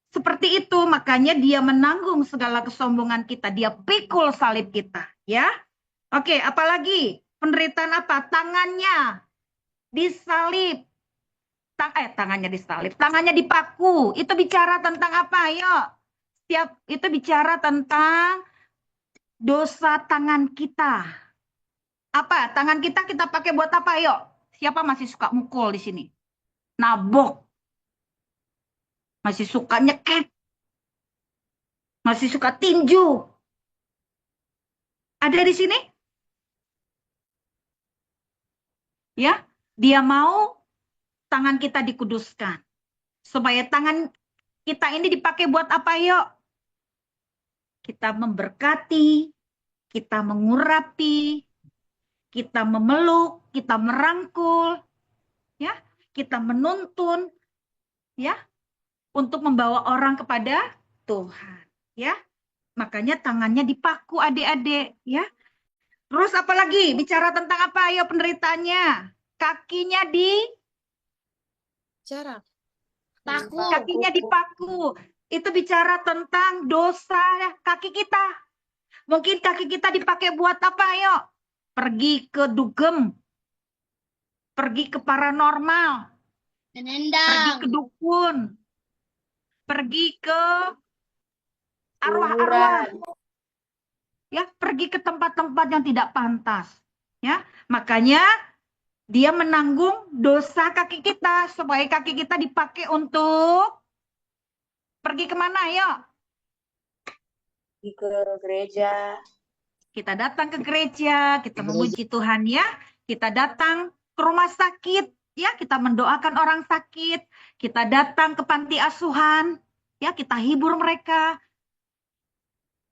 seperti itu, makanya dia menanggung segala kesombongan kita, dia pikul salib kita, ya. Oke, apalagi penderitaan apa? Tangannya disalib. Tangannya disalib, tangannya dipaku. Itu bicara tentang apa? Ayo. Itu bicara tentang dosa tangan kita. Apa? Tangan kita pakai buat apa? Ayo. Siapa masih suka mukul di sini? Nabok. Masih suka nyekek. Masih suka tinju. Ada di sini? Ya, dia mau tangan kita dikuduskan. Supaya tangan kita ini dipakai buat apa, yuk? Kita memberkati, kita mengurapi, kita memeluk, kita merangkul, ya, kita menuntun, ya, untuk membawa orang kepada Tuhan, ya. Makanya tangannya dipaku adik-adik, ya. Terus apa lagi? Bicara tentang apa? Ayo penderitaannya. Kakinya Paku. kakinya dipaku. Itu bicara tentang dosa kaki kita. Mungkin kaki kita dipakai buat apa? Ayo. Pergi ke dugem. Pergi ke paranormal. Pergi Menendang. ke dukun. Pergi ke arwah-arwah. Ya, pergi ke tempat-tempat yang tidak pantas. Ya, makanya dia menanggung dosa kaki kita supaya kaki kita dipakai untuk pergi kemana? Ayo. Pergi ke gereja. Kita datang ke gereja, kita memuji Tuhan ya. Kita datang ke rumah sakit, ya, kita mendoakan orang sakit. Kita datang ke panti asuhan, ya, kita hibur mereka.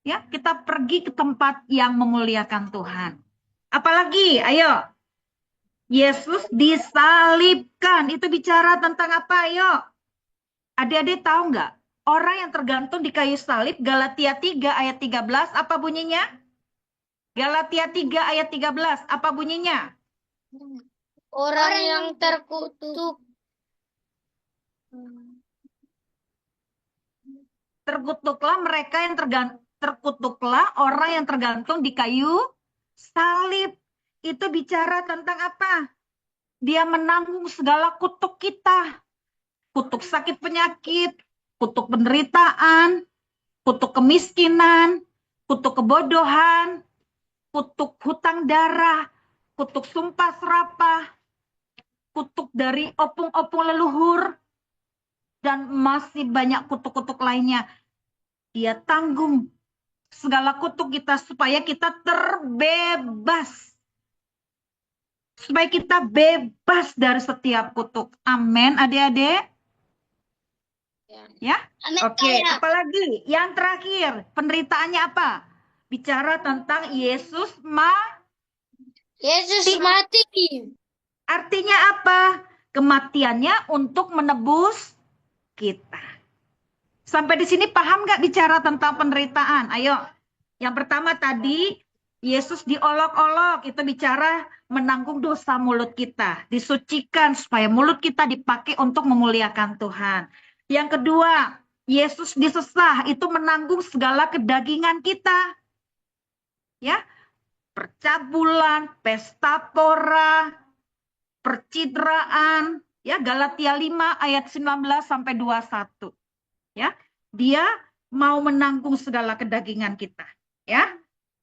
Ya, kita pergi ke tempat yang memuliakan Tuhan. Apalagi, ayo. Yesus disalibkan. Itu bicara tentang apa, ayo? Adik-adik tahu nggak? Orang yang tergantung di kayu salib, Galatia 3 ayat 13, apa bunyinya? Galatia 3 ayat 13, apa bunyinya? Orang yang terkutuk. Terkutuklah mereka yang terkutuklah orang yang tergantung di kayu salib. Itu bicara tentang apa? Dia menanggung segala kutuk kita. Kutuk sakit penyakit, kutuk penderitaan, kutuk kemiskinan, kutuk kebodohan, kutuk hutang darah, kutuk sumpah serapah, kutuk dari opung-opung leluhur, dan masih banyak kutuk-kutuk lainnya. Dia tanggung segala kutuk kita supaya kita terbebas. Supaya kita bebas dari setiap kutuk. Amin, adik-adik. Ya, Amin, oke. Kak. Apalagi yang terakhir, penderitaannya apa? Bicara tentang Yesus Yesus mati. Artinya apa? Kematiannya untuk menebus kita. Sampai di sini paham nggak bicara tentang penderitaan? Ayo. Yang pertama tadi, Yesus diolok-olok. Itu bicara menanggung dosa mulut kita. Disucikan supaya mulut kita dipakai untuk memuliakan Tuhan. Yang kedua, Yesus disesah. Itu menanggung segala kedagingan kita. Ya, percabulan, pesta pora, percitraan, ya Galatia 5 ayat 19 sampai 21. Ya, dia mau menanggung segala kedagingan kita. Ya,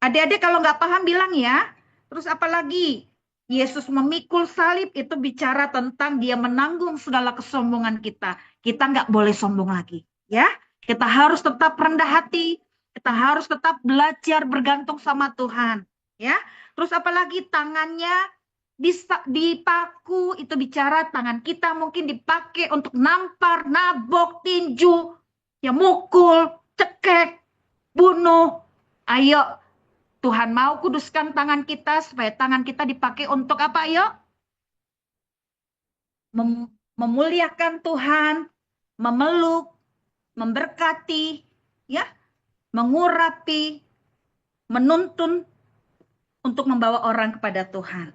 adik-adik kalau nggak paham bilang ya. Terus apalagi Yesus memikul salib itu bicara tentang dia menanggung segala kesombongan kita. Kita nggak boleh sombong lagi. Ya, kita harus tetap rendah hati. Kita harus tetap belajar bergantung sama Tuhan. Ya, terus apalagi tangannya dipaku, itu bicara tangan kita mungkin dipakai untuk nampar, nabok, tinju, ya mukul, cekek, bunuh. Ayo, Tuhan mau kuduskan tangan kita supaya tangan kita dipakai untuk apa? Ayo, memuliakan Tuhan, memeluk, memberkati, ya, mengurapi, menuntun untuk membawa orang kepada Tuhan.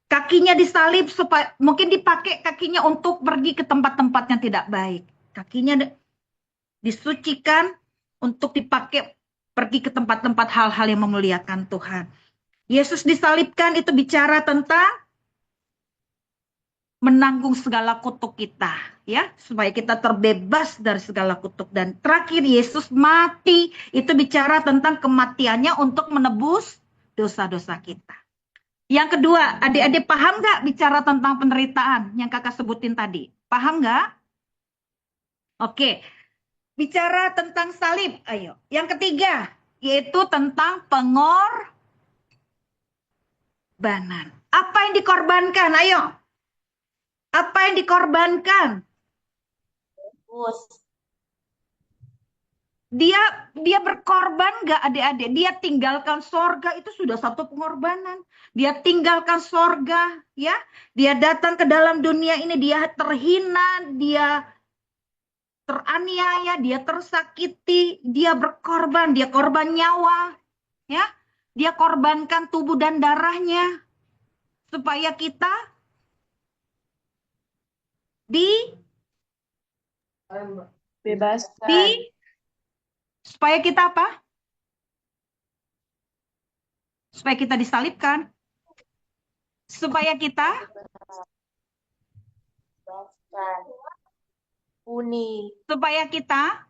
Kakinya disalib supaya mungkin dipakai kakinya untuk pergi ke tempat-tempat yang tidak baik. Kakinya disucikan untuk dipakai pergi ke tempat-tempat hal-hal yang memuliakan Tuhan. Yesus disalibkan itu bicara tentang menanggung segala kutuk kita, ya, supaya kita terbebas dari segala kutuk. Dan terakhir Yesus mati itu bicara tentang kematiannya untuk menebus dosa-dosa kita. Yang kedua, adik-adik paham nggak bicara tentang penderitaan yang kakak sebutin tadi? Paham nggak? Oke, bicara tentang salib, ayo. Yang ketiga, yaitu tentang pengorbanan. Apa yang dikorbankan? Ayo. Apa yang dikorbankan? Dia berkorban nggak adik-adik? Dia tinggalkan sorga, itu sudah satu pengorbanan. Dia tinggalkan sorga, ya. Dia datang ke dalam dunia ini, dia terhina, dia teraniaya, dia tersakiti, dia berkorban, dia korban nyawa, ya. Dia korbankan tubuh dan darahnya supaya kita Bebaskan. supaya kita apa? Supaya kita disalibkan. Supaya kita supaya kita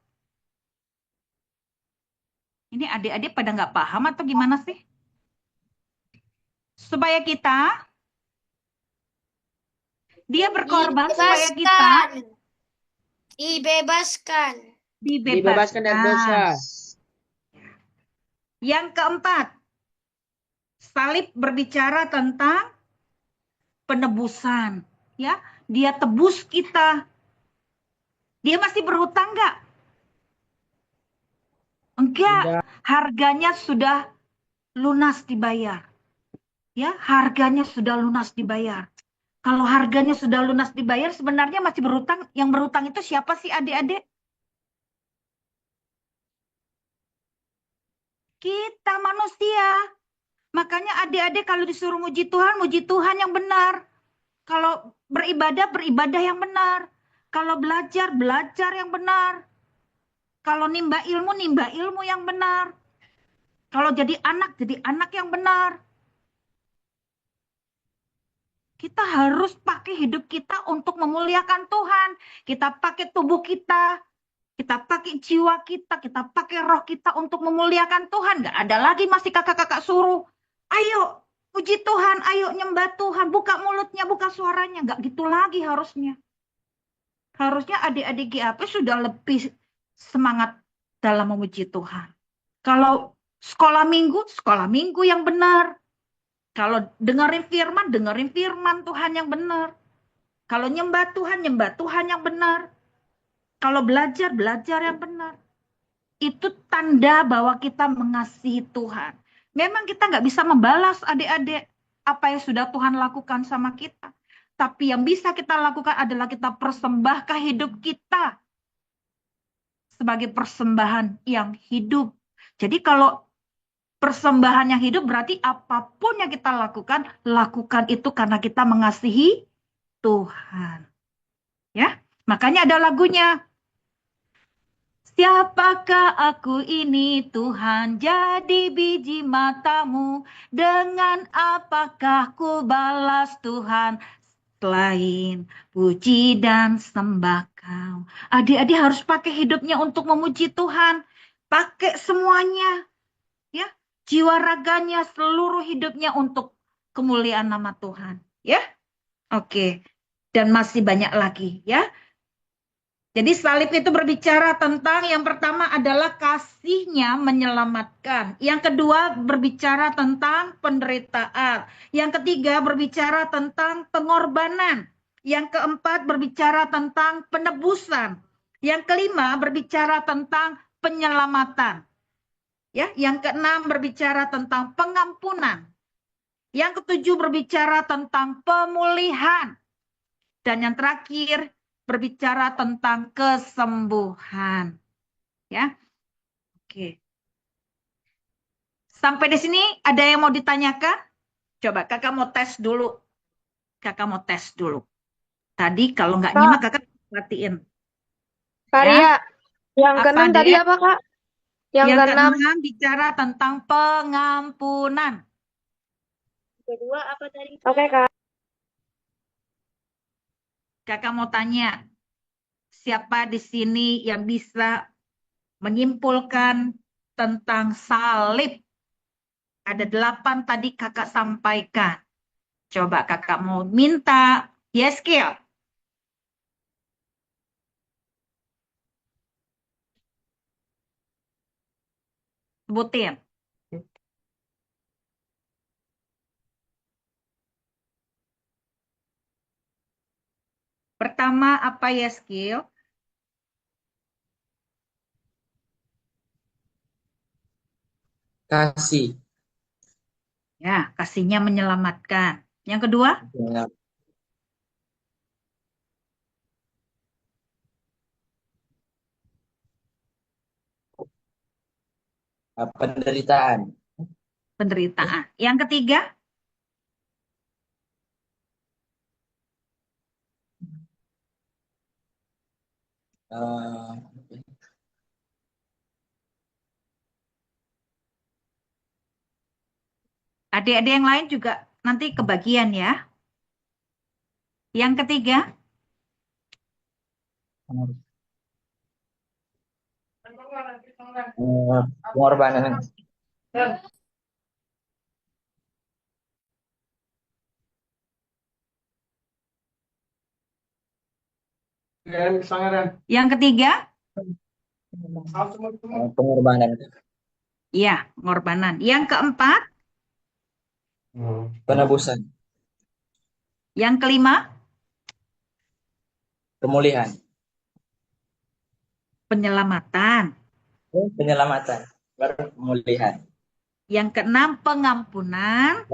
ini adik-adik pada nggak paham atau gimana sih? Supaya kita dia berkorban supaya kita Dibebaskan dari dosa. Yang keempat, salib berbicara tentang penebusan, ya. Dia tebus kita. Dia masih berhutang nggak? Enggak. Harganya sudah lunas dibayar. Ya, harganya sudah lunas dibayar. Kalau harganya sudah lunas dibayar, sebenarnya masih berhutang. Yang berhutang itu siapa sih adik-adik? Kita manusia. Makanya adik-adik kalau disuruh muji Tuhan yang benar. Kalau beribadah yang benar. Kalau belajar yang benar. Kalau nimba ilmu yang benar. Kalau jadi anak yang benar. Kita harus pakai hidup kita untuk memuliakan Tuhan. Kita pakai tubuh kita pakai jiwa kita pakai roh kita untuk memuliakan Tuhan. Nggak ada lagi masih kakak-kakak suruh, ayo puji Tuhan, ayo nyembah Tuhan, buka mulutnya, buka suaranya. Nggak gitu lagi harusnya. Harusnya adik-adik GAP sudah lebih semangat dalam memuji Tuhan. Kalau Sekolah minggu yang benar. Kalau dengerin firman Tuhan yang benar. Kalau nyembah Tuhan yang benar. Kalau belajar yang benar. Itu tanda bahwa kita mengasihi Tuhan. Memang kita nggak bisa membalas adik-adik apa yang sudah Tuhan lakukan sama kita. Tapi yang bisa kita lakukan adalah kita persembahkan hidup kita sebagai persembahan yang hidup. Jadi kalau persembahan yang hidup berarti apapun yang kita lakukan itu karena kita mengasihi Tuhan. Ya, makanya ada lagunya. Siapakah aku ini Tuhan, jadi biji matamu, dengan apakah ku balas Tuhan, selain puji dan sembah Kau. Adik-adik harus pakai hidupnya untuk memuji Tuhan, pakai semuanya, ya, jiwa raganya, seluruh hidupnya untuk kemuliaan nama Tuhan, ya. Oke, dan masih banyak lagi, ya. Jadi salib itu berbicara tentang yang pertama adalah kasihnya menyelamatkan. Yang kedua berbicara tentang penderitaan. Yang ketiga berbicara tentang pengorbanan. Yang keempat berbicara tentang penebusan. Yang kelima berbicara tentang penyelamatan. Ya, yang keenam berbicara tentang pengampunan. Yang ketujuh berbicara tentang pemulihan. Dan yang terakhir berbicara tentang kesembuhan. Ya. Oke. Sampai di sini ada yang mau ditanyakan? Coba kakak mau tes dulu. Tadi kalau nggak nyimak kakak perhatiin. Kak Ya. Ria, yang Apa, keenam tadi Dek? apa, Kak? Yang Yang keenam. keenam bicara tentang pengampunan. Kedua apa tadi? Oke, Kak. Kakak mau tanya, siapa di sini yang bisa menyimpulkan tentang salib? Ada 8 tadi kakak sampaikan. Coba kakak mau minta Yeskil. Sebutin. Pertama apa Yeskil? Kasih. Ya, kasihnya menyelamatkan. Yang kedua? Ya. Penderitaan. Penderitaan. Yang ketiga? Eh, Adik-adik yang lain juga nanti kebagian ya. Yang ketiga? Pengorbanan. Yang ketiga? Pengorbanan. Iya, pengorbanan. Yang keempat? Penebusan. Yang kelima? Pemulihan. Penyelamatan. Penyelamatan. Baru pemulihan. Yang keenam pengampunan.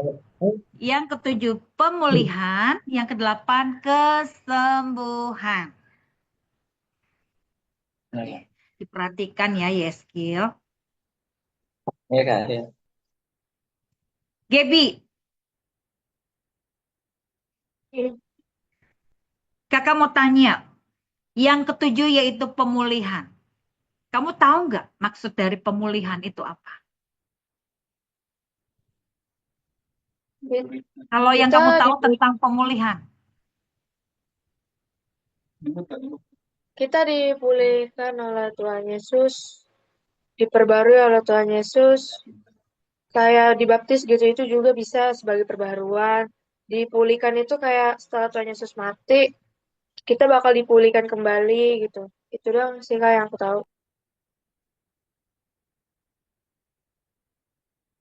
Yang ketujuh pemulihan. Yang kedelapan kesembuhan. Ya, Diperhatikan ya Yeskil. ya Kak. Ya. Gebi. Kakak mau tanya. Yang ketujuh yaitu pemulihan. Kamu tahu nggak maksud dari pemulihan itu apa? Kalau yang Kita kamu tahu di- tentang pemulihan. Kita dipulihkan oleh Tuhan Yesus, diperbarui oleh Tuhan Yesus, kayak dibaptis gitu itu juga bisa sebagai perbaharuan. Dipulihkan itu kayak setelah Tuhan Yesus mati, kita bakal dipulihkan kembali gitu. Itu doang sih Kak yang aku tahu.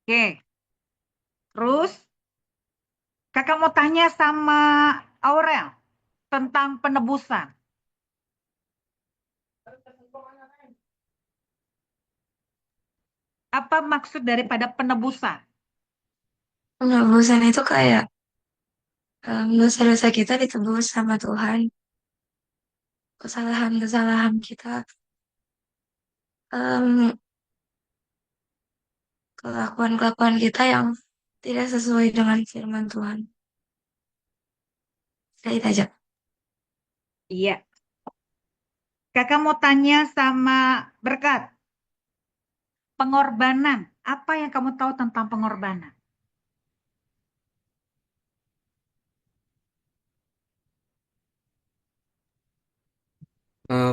Oke. Terus kakak mau tanya sama Aurel tentang penebusan. Apa maksud daripada penebusan? Penebusan itu kayak dosa-dosa kita ditebus sama Tuhan. Kesalahan-kesalahan kita, em, kelakuan-kelakuan kita yang tidak sesuai dengan firman Tuhan. Saya itu aja. Iya. Kakak mau tanya sama Berkat. Pengorbanan. Apa yang kamu tahu tentang pengorbanan?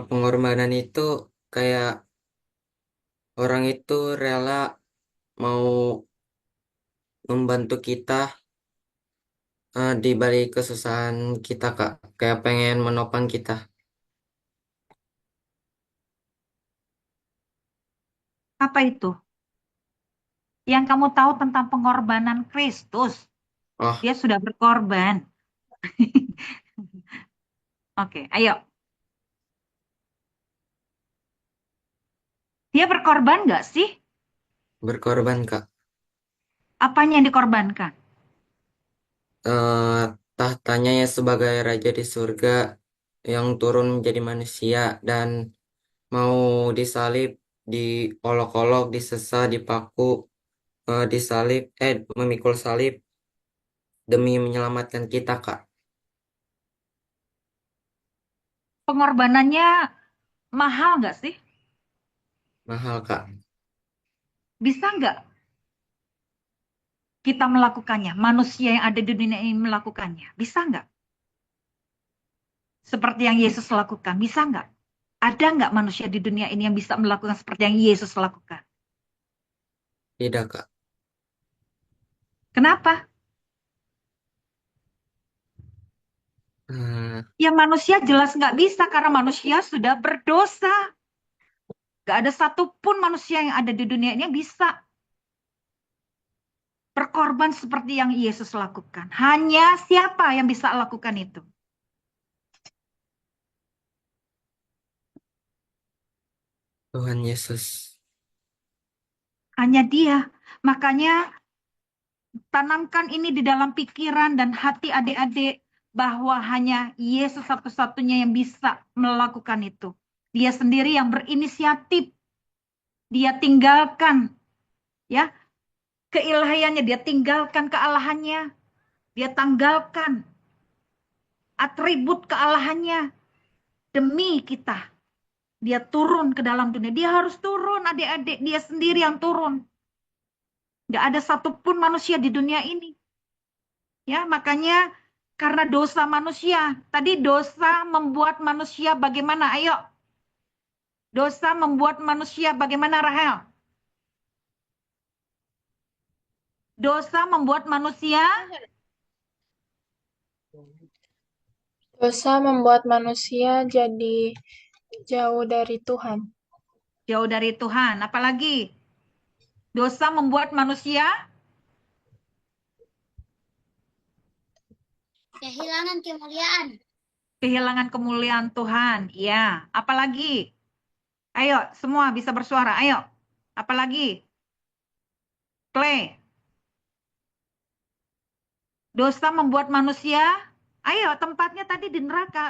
Pengorbanan itu kayak orang itu rela mau membantu kita di balik kesusahan kita, Kak. Kayak pengen menopang kita. Apa itu? Yang kamu tahu tentang pengorbanan Kristus. Oh, Dia sudah berkorban. Oke, ayo. Dia berkorban nggak sih? berkorban, Kak. Apanya yang dikorbankan? Eh, tahtanya ya sebagai raja di surga yang turun menjadi manusia dan mau disalib, diolok-olok, disesa, dipaku, disalib, memikul salib demi menyelamatkan kita, Kak. Pengorbanannya mahal nggak sih? Mahal, Kak. Bisa nggak kita melakukannya? Manusia yang ada di dunia ini melakukannya. Bisa nggak? Seperti yang Yesus lakukan. Bisa nggak? Ada nggak manusia di dunia ini yang bisa melakukan seperti yang Yesus lakukan? Tidak, Kak. Kenapa? Eh, Ya manusia jelas nggak bisa karena manusia sudah berdosa. Nggak ada satupun manusia yang ada di dunia ini yang bisa berkorban seperti yang Yesus lakukan. Hanya siapa yang bisa lakukan itu? Tuhan Yesus. Hanya Dia. Makanya tanamkan ini di dalam pikiran dan hati adik-adik bahwa hanya Yesus satu-satunya yang bisa melakukan itu. Dia sendiri yang berinisiatif. Dia tinggalkan ya keilahiannya, dia tinggalkan kealahannya, dia tanggalkan atribut kealahannya demi kita. Dia turun ke dalam dunia. Dia harus turun adik-adik. Dia sendiri yang turun. Nggak ada satupun manusia di dunia ini. Ya, makanya karena dosa manusia. Tadi dosa membuat manusia bagaimana? Ayo. Dosa membuat manusia bagaimana, Rahel? Dosa membuat manusia Dosa membuat manusia jadi jauh dari Tuhan. jauh dari Tuhan. Apalagi dosa membuat manusia Kehilangan kemuliaan. kehilangan kemuliaan Tuhan. Ya, apalagi? Ayo, semua bisa bersuara. Ayo. Apalagi? Play. Dosa membuat manusia, ayo tempatnya tadi di neraka.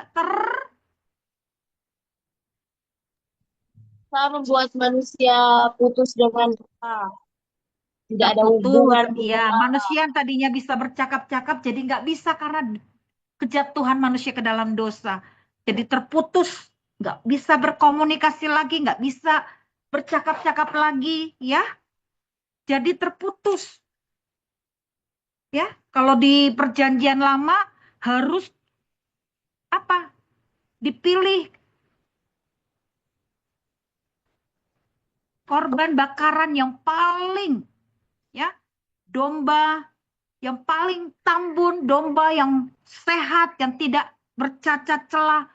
Dosa membuat manusia putus dengan Allah. Tidak ada Terputus. hubungan Ya, dengan Allah. manusia yang tadinya bisa bercakap-cakap jadi nggak bisa karena kejatuhan manusia ke dalam dosa. Jadi terputus, nggak bisa berkomunikasi lagi, nggak bisa bercakap-cakap lagi, ya. Jadi terputus. Ya, kalau di perjanjian lama harus apa? Dipilih korban bakaran yang paling ya, domba yang paling tambun, domba yang sehat, yang tidak bercacat celah.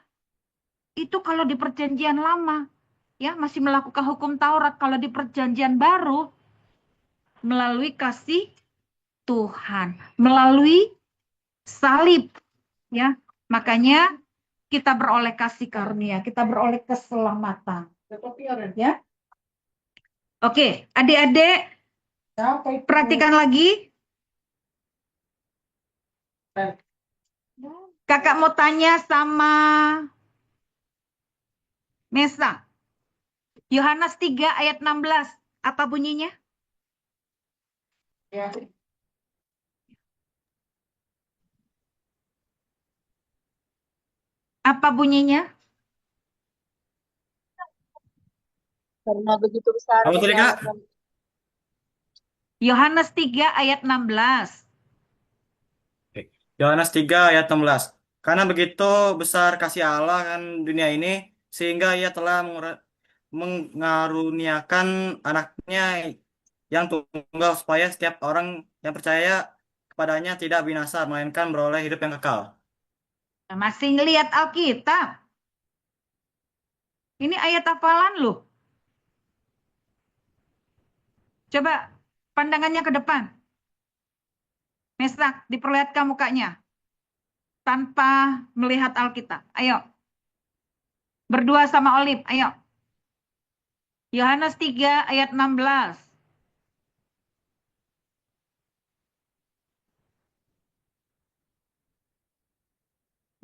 Itu kalau di perjanjian lama, ya masih melakukan hukum Taurat. Kalau di perjanjian baru, melalui kasih Tuhan, melalui salib, ya. Makanya kita beroleh kasih karunia, kita beroleh keselamatan, ya. Oke, adik-adik, perhatikan lagi. Kakak mau tanya sama Mesa. Yohanes 3 ayat 16. Apa bunyinya? Ya. Apa bunyinya? Karena begitu besar Apa tadi, Kak? kasih Yohanes 3 ayat 16. Oke. Yohanes 3 ayat 16. Karena begitu besar kasih Allah kan dunia ini, sehingga ia telah mengaruniakan anaknya yang tunggal supaya setiap orang yang percaya kepadanya tidak binasa, melainkan beroleh hidup yang kekal. Masih ngelihat Alkitab. Ini ayat hafalan loh. Coba pandangannya ke depan. Mesak, diperlihatkan mukanya. Tanpa melihat Alkitab. Ayo. Berdua sama Olip, ayo. Yohanes 3 ayat 16.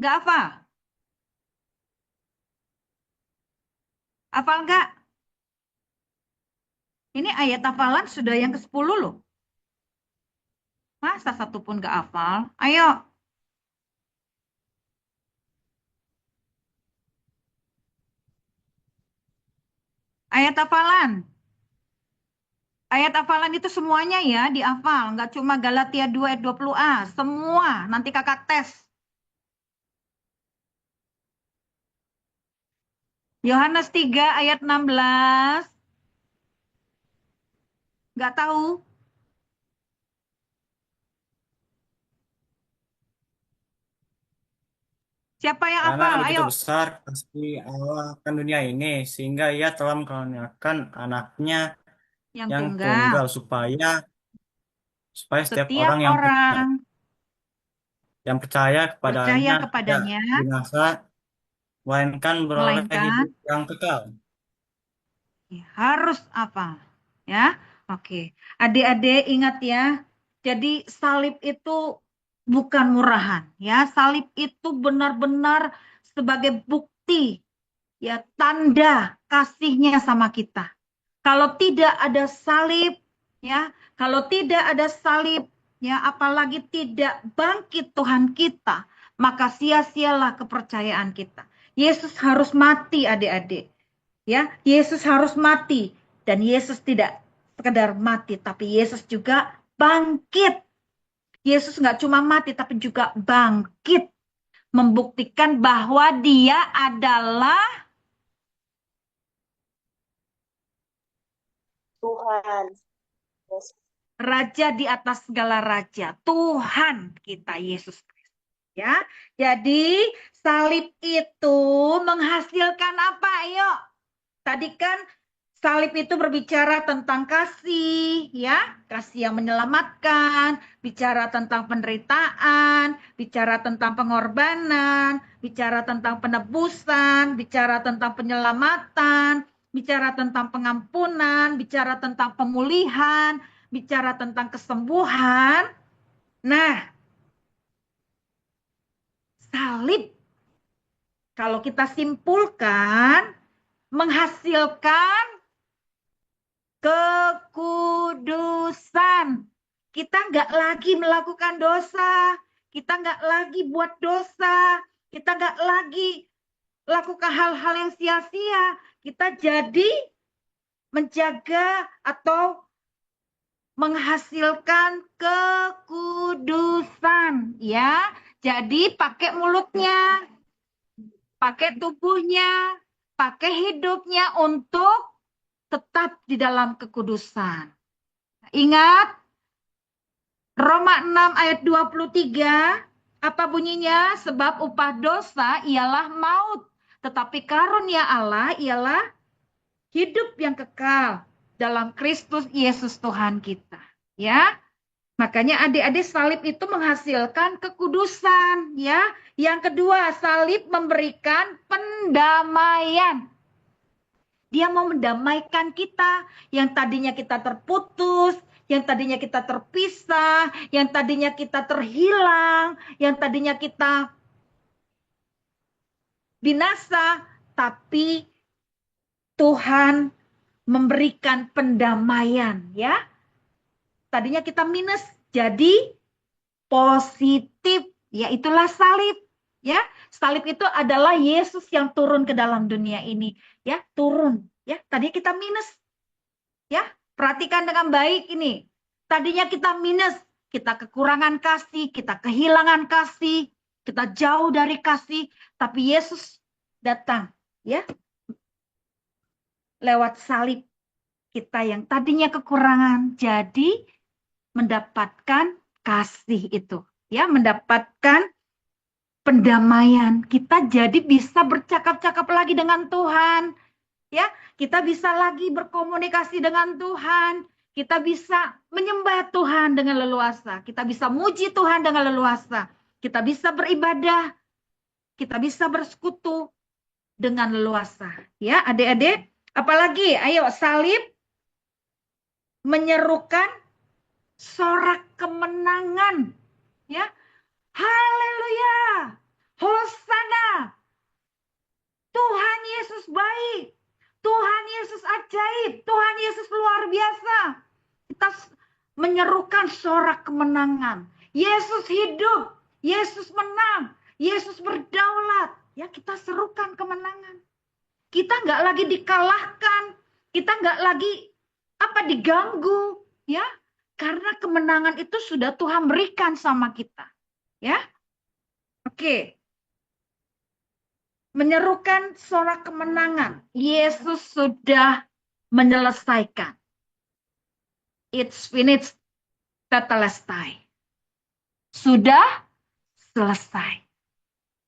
Gak hafal? Hafal nggak? Ini ayat hafalan sudah yang ke-10 loh. Masa satu pun gak hafal? Ayo. Ayat hafalan. Ayat hafalan itu semuanya ya dihafal. Nggak cuma Galatia 2 ayat 20a. Semua. Nanti kakak tes. Yohanes 3 ayat 16. Nggak tahu? Siapa yang Karena hafal? begitu Ayo. besar kasih Allah akan dunia ini, sehingga ia telah mengaruniakan anaknya Yang yang tunggal. tunggal supaya setiap Setiap orang yang orang percaya percaya kepadanya tidak kepadanya, binasa, melainkan beroleh melainkan hidup yang kekal. harus apa? Ya, oke. Adik-adik ingat ya. Jadi salib itu bukan murahan, ya. Salib itu benar-benar sebagai bukti, ya, tanda kasihnya sama kita. Kalau tidak ada salib, ya, kalau tidak ada salib, ya, apalagi tidak bangkit Tuhan kita, maka sia-sialah kepercayaan kita. Yesus harus mati, adik-adik. Ya, Yesus harus mati, dan Yesus tidak sekedar mati, tapi Yesus juga bangkit. Yesus nggak cuma mati, tapi juga bangkit, membuktikan bahwa Dia adalah Tuhan. Raja di atas segala raja, Tuhan kita Yesus Kristus. Ya, jadi salib itu menghasilkan apa? Ayo, tadi kan salib itu berbicara tentang kasih, ya, kasih yang menyelamatkan, bicara tentang penderitaan, bicara tentang pengorbanan, bicara tentang penebusan, bicara tentang penyelamatan, bicara tentang pengampunan, bicara tentang pemulihan, bicara tentang kesembuhan. Nah, salib kalau kita simpulkan menghasilkan kekudusan. Kita nggak lagi melakukan dosa. Kita nggak lagi buat dosa. Kita nggak lagi lakukan hal-hal yang sia-sia. Kita jadi menjaga atau menghasilkan kekudusan. Ya, jadi pakai mulutnya, pakai tubuhnya, pakai hidupnya untuk tetap di dalam kekudusan. Ingat, Roma 6 ayat 23, apa bunyinya? Sebab upah dosa ialah maut, tetapi karunia Allah ialah hidup yang kekal dalam Kristus Yesus Tuhan kita. Ya, makanya adik-adik salib itu menghasilkan kekudusan, ya. Yang kedua, salib memberikan pendamaian. Dia mau mendamaikan kita yang tadinya kita terputus, yang tadinya kita terpisah, yang tadinya kita terhilang, yang tadinya kita binasa, tapi Tuhan memberikan pendamaian, ya. Tadinya kita minus jadi positif, ya itulah salib, ya. Salib itu adalah Yesus yang turun ke dalam dunia ini, ya, turun, ya. Tadinya kita minus, ya. Perhatikan dengan baik ini. Tadinya kita minus, kita kekurangan kasih, kita kehilangan kasih, kita jauh dari kasih, tapi Yesus datang, ya. Lewat salib kita yang tadinya kekurangan jadi mendapatkan kasih itu, ya, mendapatkan pendamaian. Kita jadi bisa bercakap-cakap lagi dengan Tuhan, ya. Kita bisa lagi berkomunikasi dengan Tuhan. Kita bisa menyembah Tuhan dengan leluasa. Kita bisa muji Tuhan dengan leluasa. Kita bisa beribadah. Kita bisa bersekutu dengan leluasa, ya, adik-adik. Apalagi, ayo, salib menyerukan sorak kemenangan, ya. Haleluya, Hosana, Tuhan Yesus baik, Tuhan Yesus ajaib, Tuhan Yesus luar biasa. Kita menyerukan sorak kemenangan. Yesus hidup, Yesus menang, Yesus berdaulat. Ya, kita serukan kemenangan. Kita nggak lagi dikalahkan, kita nggak lagi diganggu, ya. Karena kemenangan itu sudah Tuhan berikan sama kita, ya. Oke. Menyerukan sorak kemenangan. Yesus sudah menyelesaikan. It's finished. Tetelestai. Sudah selesai.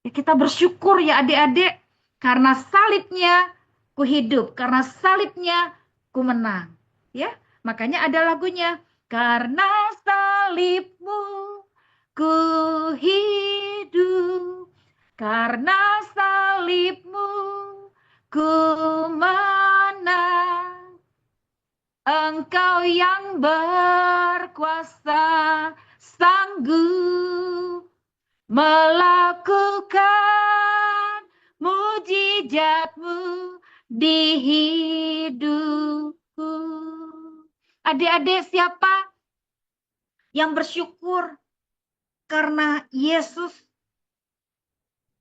Ya, kita bersyukur ya adik-adik. Karena salibnya ku hidup. Karena salibnya ku menang. Ya, makanya ada lagunya. Karena salibmu ku hidup. Karena salibmu ku menang. Engkau yang berkuasa sanggup melakukan mujizatmu di hidupku. Adik-adik, siapa yang bersyukur karena Yesus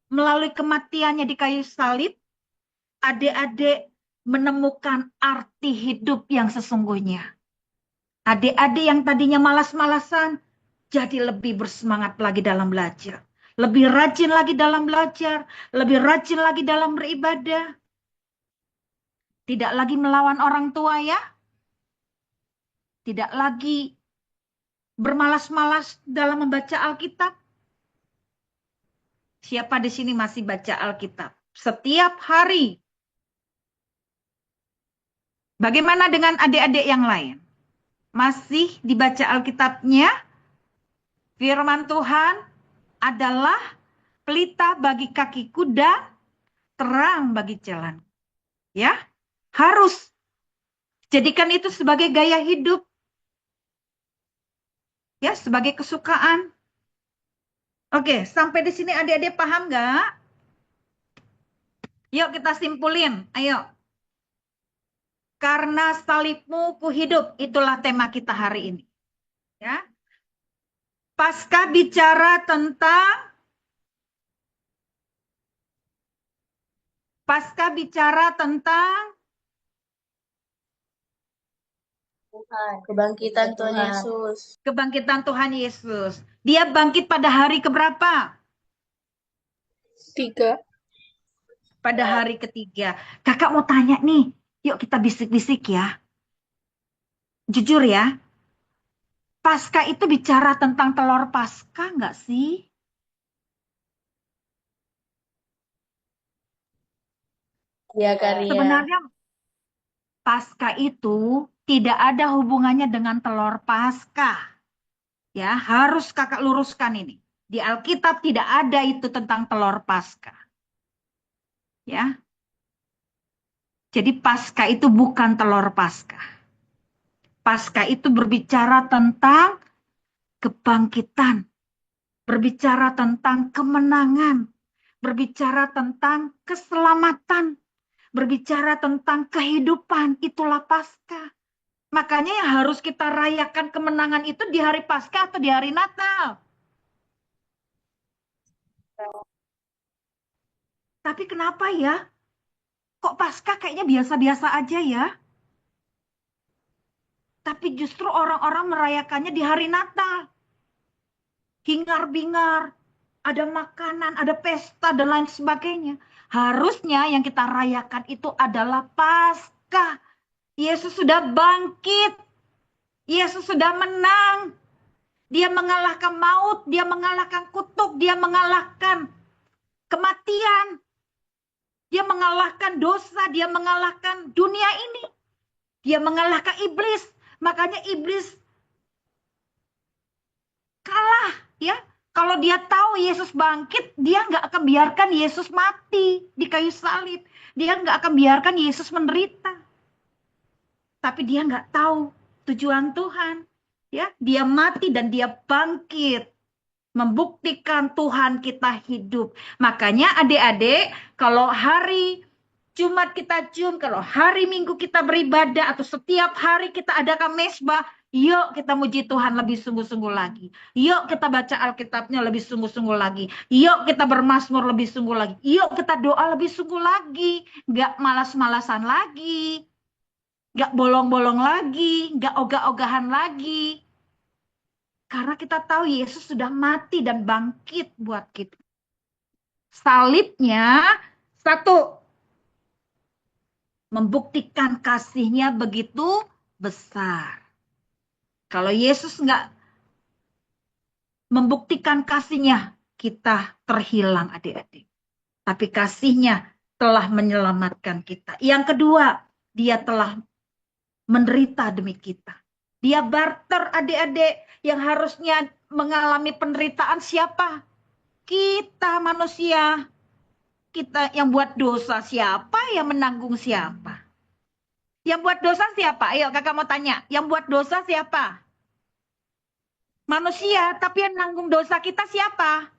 melalui kematiannya di kayu salib, adik-adik menemukan arti hidup yang sesungguhnya. Adik-adik yang tadinya malas-malasan, jadi lebih bersemangat lagi dalam belajar. Lebih rajin lagi dalam belajar, lebih rajin lagi dalam beribadah. Tidak lagi melawan orang tua, ya. Tidak lagi bermalas-malas dalam membaca Alkitab. Siapa di sini masih baca Alkitab? Setiap hari. Bagaimana dengan adik-adik yang lain? Masih dibaca Alkitabnya? Firman Tuhan adalah pelita bagi kakiku dan terang bagi jalan. Ya, harus jadikan itu sebagai gaya hidup. Ya, sebagai kesukaan. Oke, sampai di sini adik-adik paham nggak? Yuk kita simpulin, ayo. Karena salibmu ku hidup, itulah tema kita hari ini. Ya. Pasca bicara tentang Kebangkitan Tuhan Yesus. Kebangkitan Tuhan Yesus. Dia bangkit pada hari keberapa? 3. Pada hari ketiga. Kakak mau tanya nih, yuk kita bisik-bisik ya. Jujur ya, Paskah itu bicara tentang telur Paskah nggak sih? Ya, Kak Ria. Sebenarnya Paskah itu tidak ada hubungannya dengan telur Paskah. Ya, harus kakak luruskan ini. Di Alkitab tidak ada itu tentang telur Paskah. Ya. Jadi Paskah itu bukan telur Paskah. Paskah itu berbicara tentang kebangkitan, berbicara tentang kemenangan, berbicara tentang keselamatan, berbicara tentang kehidupan. Itulah Paskah. Makanya yang harus kita rayakan kemenangan itu di hari Paskah atau di hari Natal. Tapi kenapa ya? Kok Paskah kayaknya biasa-biasa aja ya? Tapi justru orang-orang merayakannya di hari Natal. Hingar-bingar, ada makanan, ada pesta, dan lain sebagainya. Harusnya yang kita rayakan itu adalah Paskah. Yesus sudah bangkit. Yesus sudah menang. Dia mengalahkan maut, dia mengalahkan kutuk, dia mengalahkan kematian. Dia mengalahkan dosa, dia mengalahkan dunia ini. Dia mengalahkan iblis. Makanya iblis kalah, ya. Kalau dia tahu Yesus bangkit, dia nggak akan biarkan Yesus mati di kayu salib. Dia nggak akan biarkan Yesus menderita. Tapi dia nggak tahu tujuan Tuhan. Ya, dia mati dan dia bangkit. Membuktikan Tuhan kita hidup. Makanya adik-adik, kalau hari Jumat kita cium, kalau hari Minggu kita beribadah, atau setiap hari kita adakan mesbah, yuk kita muji Tuhan lebih sungguh-sungguh lagi. Yuk kita baca Alkitabnya lebih sungguh-sungguh lagi. Yuk kita bermazmur lebih sungguh lagi. Yuk kita doa lebih sungguh lagi. Gak malas-malasan lagi. Gak bolong-bolong lagi. Gak ogah-ogahan lagi. Karena kita tahu Yesus sudah mati dan bangkit buat kita. Salibnya, satu, membuktikan kasihnya begitu besar. Kalau Yesus nggak membuktikan kasihnya, kita terhilang adik-adik. Tapi kasihnya telah menyelamatkan kita. Yang kedua, dia telah menderita demi kita. Dia barter adik-adik yang harusnya mengalami penderitaan siapa? Kita manusia. Kita yang buat dosa siapa? Yang menanggung siapa? Yang buat dosa siapa? Ayo kakak mau tanya. Yang buat dosa siapa? Manusia. Tapi yang menanggung dosa kita siapa?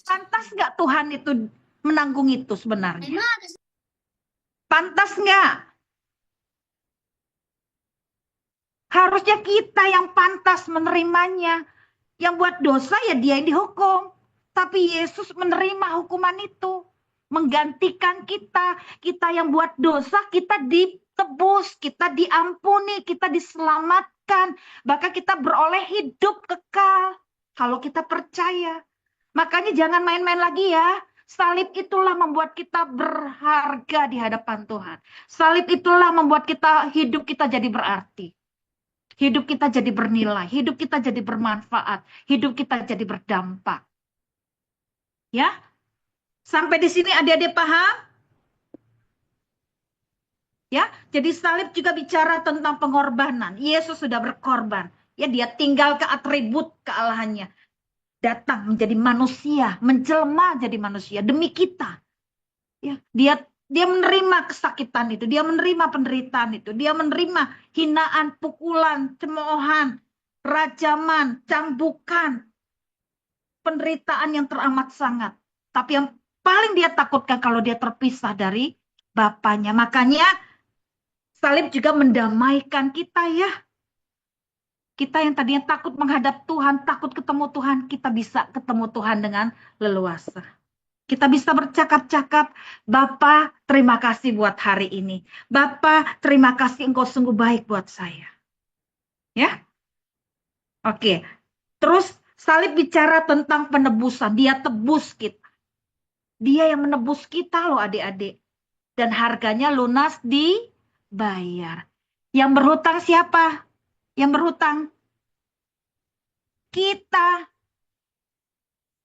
Pantas nggak Tuhan itu menanggung itu sebenarnya? Pantas nggak? Harusnya kita yang pantas menerimanya. Yang buat dosa ya dia yang dihukum. Tapi Yesus menerima hukuman itu. Menggantikan kita. Kita yang buat dosa, kita ditebus, kita diampuni, kita diselamatkan. Bahkan kita beroleh hidup kekal. Kalau kita percaya. Makanya jangan main-main lagi ya. Salib itulah membuat kita berharga di hadapan Tuhan. Salib itulah membuat kita hidup kita jadi berarti. Hidup kita jadi bernilai, hidup kita jadi bermanfaat, hidup kita jadi berdampak. Ya? Sampai di sini adik-adik paham? Ya, jadi salib juga bicara tentang pengorbanan. Yesus sudah berkorban. Ya, dia tinggal ke atribut kealahannya. Datang menjadi manusia, menjelma jadi manusia demi kita. Ya, dia menerima kesakitan itu, dia menerima penderitaan itu, dia menerima hinaan, pukulan, cemoohan, rajaman, cambukan, penderitaan yang teramat sangat. Tapi yang paling dia takutkan kalau dia terpisah dari Bapaknya. Makanya salib juga mendamaikan kita ya. Kita yang tadinya takut menghadap Tuhan, takut ketemu Tuhan, kita bisa ketemu Tuhan dengan leluasa. Kita bisa bercakap-cakap, Bapa, terima kasih buat hari ini. Bapa, terima kasih Engkau sungguh baik buat saya. Ya? Oke. Terus salib bicara tentang penebusan. Dia tebus kita. Dia yang menebus kita loh adik-adik. Dan harganya lunas dibayar. Yang berhutang siapa? Yang berhutang? Kita.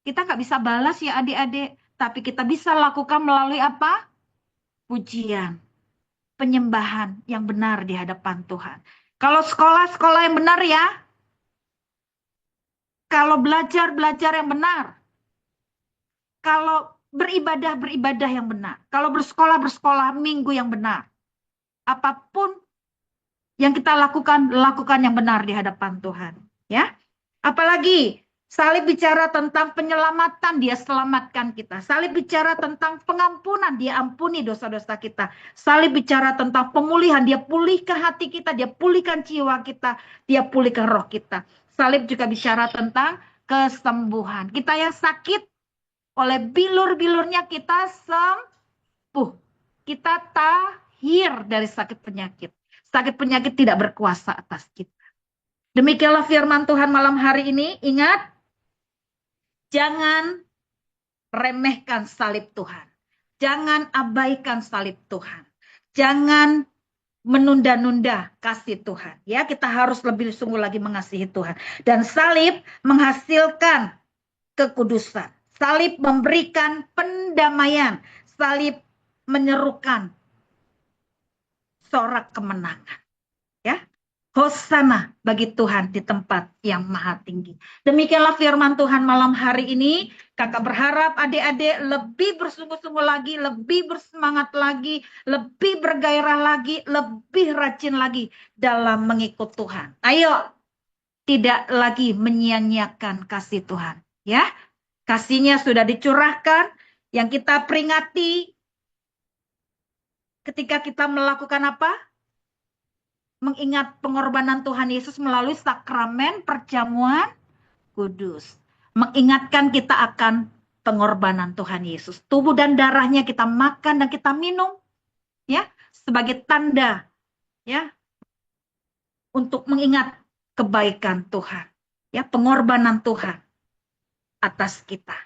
Kita nggak bisa balas ya adik-adik. Tapi kita bisa lakukan melalui apa? Pujian. penyembahan yang benar di hadapan Tuhan. Kalau sekolah yang benar ya. Kalau belajar yang benar. Kalau beribadah yang benar. Kalau bersekolah minggu yang benar. Apapun yang kita lakukan yang benar di hadapan Tuhan. Ya. Apalagi salib bicara tentang penyelamatan, dia selamatkan kita. Salib bicara tentang pengampunan, dia ampuni dosa-dosa kita. Salib bicara tentang pemulihan, dia pulihkan hati kita, dia pulihkan jiwa kita, dia pulihkan roh kita. Salib juga bicara tentang kesembuhan. Kita yang sakit, oleh bilur-bilurnya kita sembuh. Kita tahir dari sakit penyakit. Sakit penyakit tidak berkuasa atas kita. Demikianlah firman Tuhan malam hari ini. Ingat, jangan remehkan salib Tuhan. Jangan abaikan salib Tuhan. Jangan menunda-nunda kasih Tuhan. Ya, kita harus lebih sungguh lagi mengasihi Tuhan. Dan salib menghasilkan kekudusan. Salib memberikan pendamaian. Salib menyerukan sorak kemenangan. Ya. Hosana bagi Tuhan di tempat yang maha tinggi. Demikianlah firman Tuhan malam hari ini. Kakak berharap adik-adik lebih bersungguh-sungguh lagi, lebih bersemangat lagi, lebih bergairah lagi, lebih rajin lagi dalam mengikut Tuhan. Ayo, tidak lagi menyia-nyiakan kasih Tuhan. Ya, kasihnya sudah dicurahkan, yang kita peringati ketika kita melakukan apa? Mengingat pengorbanan Tuhan Yesus melalui sakramen perjamuan kudus. Mengingatkan kita akan pengorbanan Tuhan Yesus. Tubuh dan darahnya kita makan dan kita minum. Ya, sebagai tanda ya untuk mengingat kebaikan Tuhan. Ya, pengorbanan Tuhan atas kita.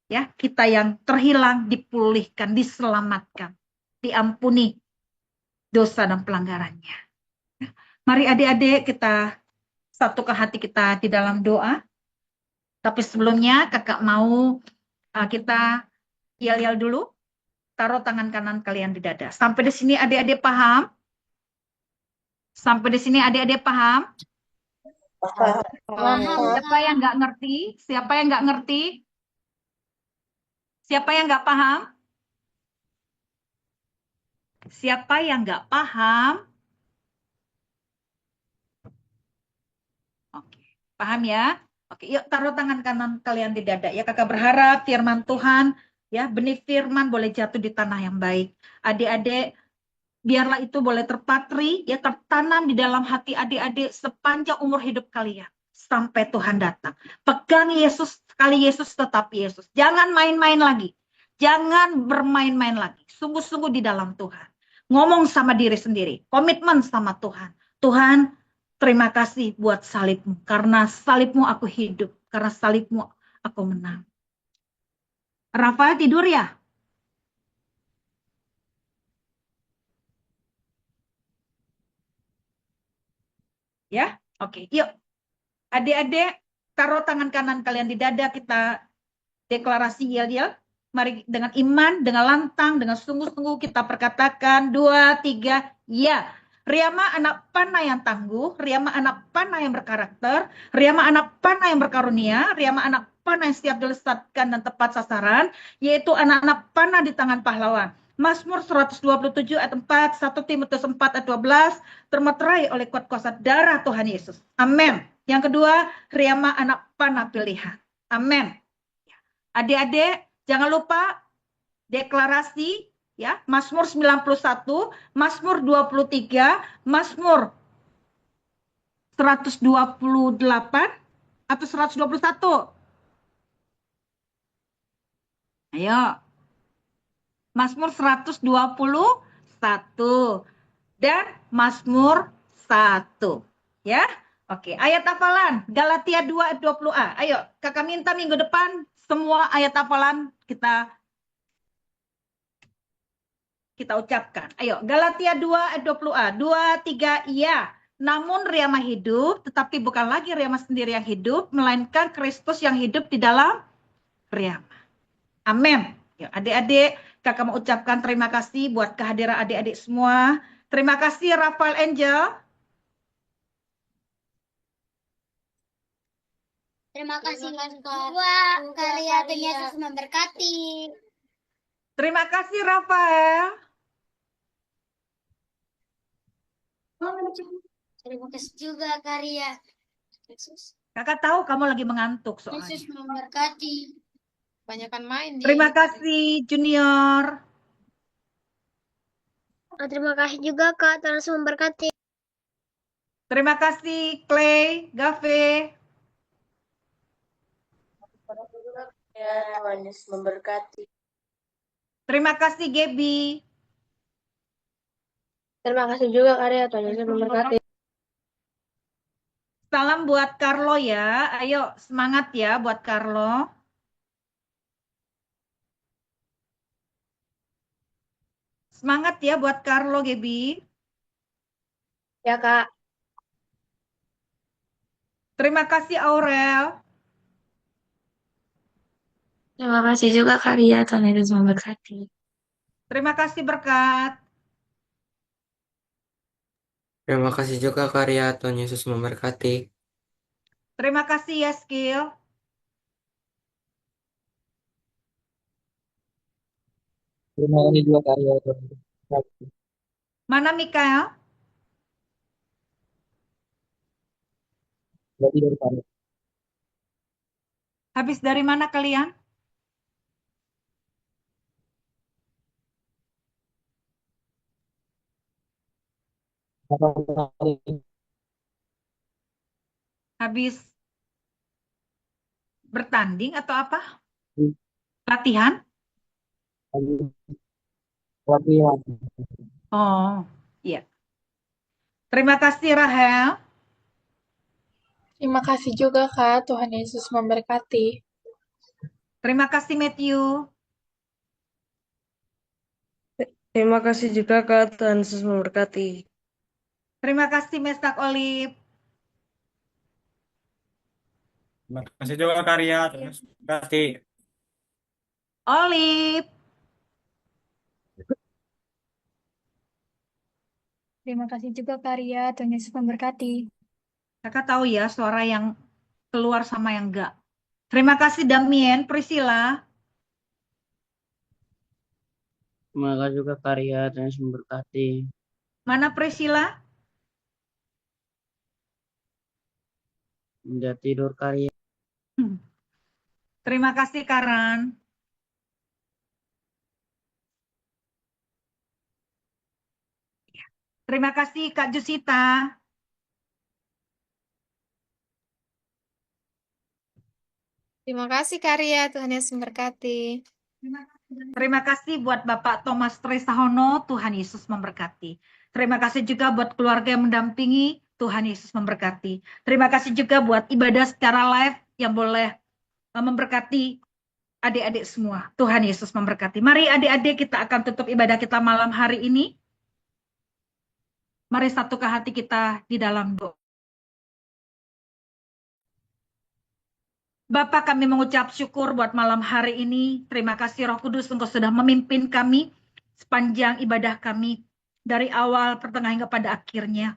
Ya, kita yang terhilang dipulihkan, diselamatkan, diampuni dosa dan pelanggarannya. Mari adik-adik kita satukan hati kita di dalam doa. Tapi sebelumnya kakak mau kita yel-yel dulu. Taruh tangan kanan kalian di dada. Sampai di sini adik-adik paham? Sampai di sini adik-adik paham? Paham. Siapa yang nggak ngerti? Siapa yang nggak ngerti? Siapa yang nggak paham? Siapa yang nggak paham? Oke, paham ya? Oke, yuk taruh tangan kanan kalian di dada ya. Kakak berharap firman Tuhan, ya benih firman boleh jatuh di tanah yang baik. Adik-adik, biarlah itu boleh terpatri, ya tertanam di dalam hati adik-adik sepanjang umur hidup kalian. Sampai Tuhan datang. Pegang Yesus, sekali Yesus tetap Yesus. Jangan main-main lagi. Jangan bermain-main lagi. Sungguh-sungguh di dalam Tuhan. Ngomong sama diri sendiri. Komitmen sama Tuhan. Tuhan, terima kasih buat salibmu. Karena salibmu aku hidup. Karena salibmu aku menang. Rafael tidur ya? Ya? Oke, yuk. Adik-adik, taruh tangan kanan kalian di dada. Kita deklarasi yel-yel. Mari dengan iman, dengan lantang, dengan sungguh-sungguh kita perkatakan 2, 3, ya. Riama anak panah yang tangguh, Riama anak panah yang berkarakter, Riama anak panah yang berkarunia, Riama anak panah yang siap dilesatkan dan tepat sasaran, yaitu anak-anak panah di tangan pahlawan. Mazmur 127 ayat 4, 1 Timotius 4 ayat 12, termeterai oleh kuat kuasa darah Tuhan Yesus. Amin. Yang kedua, Riama anak panah pilihan. Amin. Adik-adik, jangan lupa deklarasi ya, Mazmur 91, Mazmur 23, Mazmur 128 atau 121. Ayo. Mazmur 121 dan Mazmur 1. Ya. Oke, ayat hafalan Galatia 2 ayat 20a. Ayo, kakak minta minggu depan semua ayat hafalan kita ucapkan. Ayo, Galatia 2 ayat 20a. 2, 3, iya. Namun Riama hidup, tetapi bukan lagi Riama sendiri yang hidup, melainkan Kristus yang hidup di dalam Riama. Amin. Adik-adik, kakak mau ucapkan terima kasih buat kehadiran adik-adik semua. Terima kasih Rafael Angel. Terima kasih Mas Ketua, karya Tuhan Yesus memberkati. Terima kasih Rafael. Terima kasih juga karya Yesus. Kakak tahu kamu lagi mengantuk soalnya. Yesus memberkati. Banyakan main di Terima kasih Junior. Terima kasih juga Kak, Tuhan Yesus memberkati. Terima kasih Clay, Gave. Ya, Tuhan Yesus memberkati. Terima kasih Gaby. Terima kasih juga karya Tuhan Yesus memberkati. Salam buat Carlo ya. Ayo semangat ya buat Carlo. Semangat ya buat Carlo, Gaby. Ya, Kak. Terima kasih Aurel. Terima kasih juga karya Tuhan Yesus memberkati. Terima kasih Berkat. Terima kasih juga karya Tuhan Yesus memberkati. Terima kasih Yaskil. Terima kasih juga karya Tuhan. Mana Mikael? Berarti dari karya. Habis dari mana kalian? Habis bertanding atau apa? Latihan? Latihan. Oh, iya. Terima kasih Rahel. Terima kasih juga Kak, Tuhan Yesus memberkati. Terima kasih Matthew. Terima kasih juga Kak, Tuhan Yesus memberkati. Terima kasih Mesak Olive. Terima kasih juga karya Tuhan Yesus memberkati. Olive. Terima kasih juga karya Tuhan Yesus memberkati. Kakak tahu ya suara yang keluar sama yang enggak. Terima kasih Damien, Priscilla. Terima kasih juga karya Tuhan Yesus memberkati. Mana Priscilla? Udah tidur karya. Terima kasih Karan. Terima kasih Kak Jusita. Terima kasih karya Tuhan Yesus memberkati. Terima kasih buat Bapak Thomas Tresahono, Tuhan Yesus memberkati. Terima kasih juga buat keluarga yang mendampingi, Tuhan Yesus memberkati. Terima kasih juga buat ibadah secara live yang boleh memberkati adik-adik semua. Tuhan Yesus memberkati. Mari adik-adik kita akan tutup ibadah kita malam hari ini. Mari satukan hati kita di dalam doa. Bapak, kami mengucap syukur buat malam hari ini. Terima kasih Roh Kudus, Engkau sudah memimpin kami sepanjang ibadah kami dari awal, pertengahan hingga pada akhirnya.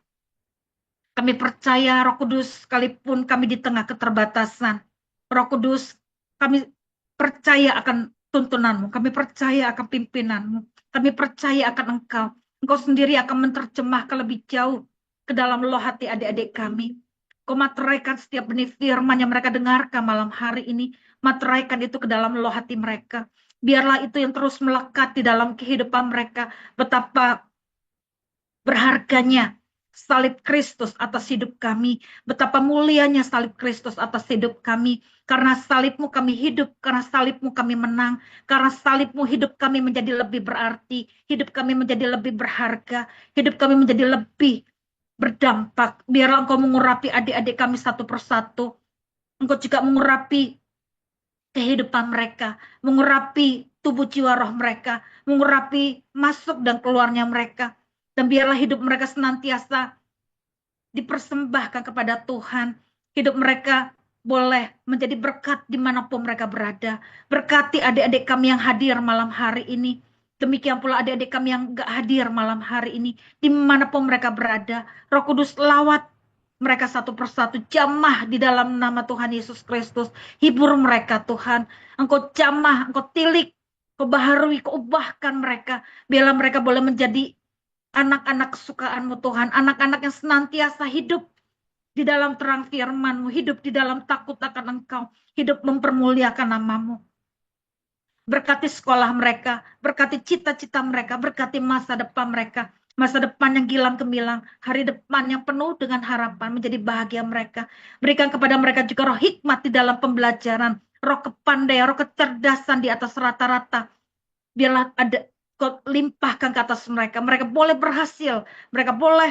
Kami percaya Roh Kudus, sekalipun kami di tengah keterbatasan, Roh Kudus, kami percaya akan tuntunanmu, kami percaya akan pimpinanmu, kami percaya akan Engkau. Engkau sendiri akan menerjemahkan lebih jauh ke dalam loh hati adik-adik kami. Kau materaikan setiap benih firman yang mereka dengarkan malam hari ini. Materaikan itu ke dalam loh hati mereka. Biarlah itu yang terus melekat di dalam kehidupan mereka. Betapa berharganya salib Kristus atas hidup kami. Betapa mulianya salib Kristus atas hidup kami. Karena salibmu kami hidup. Karena salibmu kami menang. Karena salibmu hidup kami menjadi lebih berarti. Hidup kami menjadi lebih berharga. Hidup kami menjadi lebih berdampak. Biarlah Engkau mengurapi adik-adik kami satu persatu. Engkau juga mengurapi kehidupan mereka, mengurapi tubuh jiwa roh mereka, mengurapi masuk dan keluarnya mereka. Dan biarlah hidup mereka senantiasa dipersembahkan kepada Tuhan. Hidup mereka boleh menjadi berkat dimanapun mereka berada. Berkati adik-adik kami yang hadir malam hari ini. Demikian pula adik-adik kami yang gak hadir malam hari ini, dimanapun mereka berada, Roh Kudus lawat mereka satu persatu, jamah di dalam nama Tuhan Yesus Kristus. Hibur mereka Tuhan, Engkau jamah, Engkau tilik, Engkau baharui, Engkau ubahkan mereka. Biarlah mereka boleh menjadi anak-anak kesukaan-Mu Tuhan, anak-anak yang senantiasa hidup di dalam terang firman-Mu, hidup di dalam takut akan Engkau, hidup mempermuliakan nama-Mu. Berkati sekolah mereka, berkati cita-cita mereka, berkati masa depan mereka. Masa depan yang gilang gemilang, hari depan yang penuh dengan harapan menjadi bahagia mereka. Berikan kepada mereka juga roh hikmat di dalam pembelajaran, roh kepandaian, roh kecerdasan di atas rata-rata. Biarlah ada Kau limpahkan ke atas mereka. Mereka boleh berhasil, mereka boleh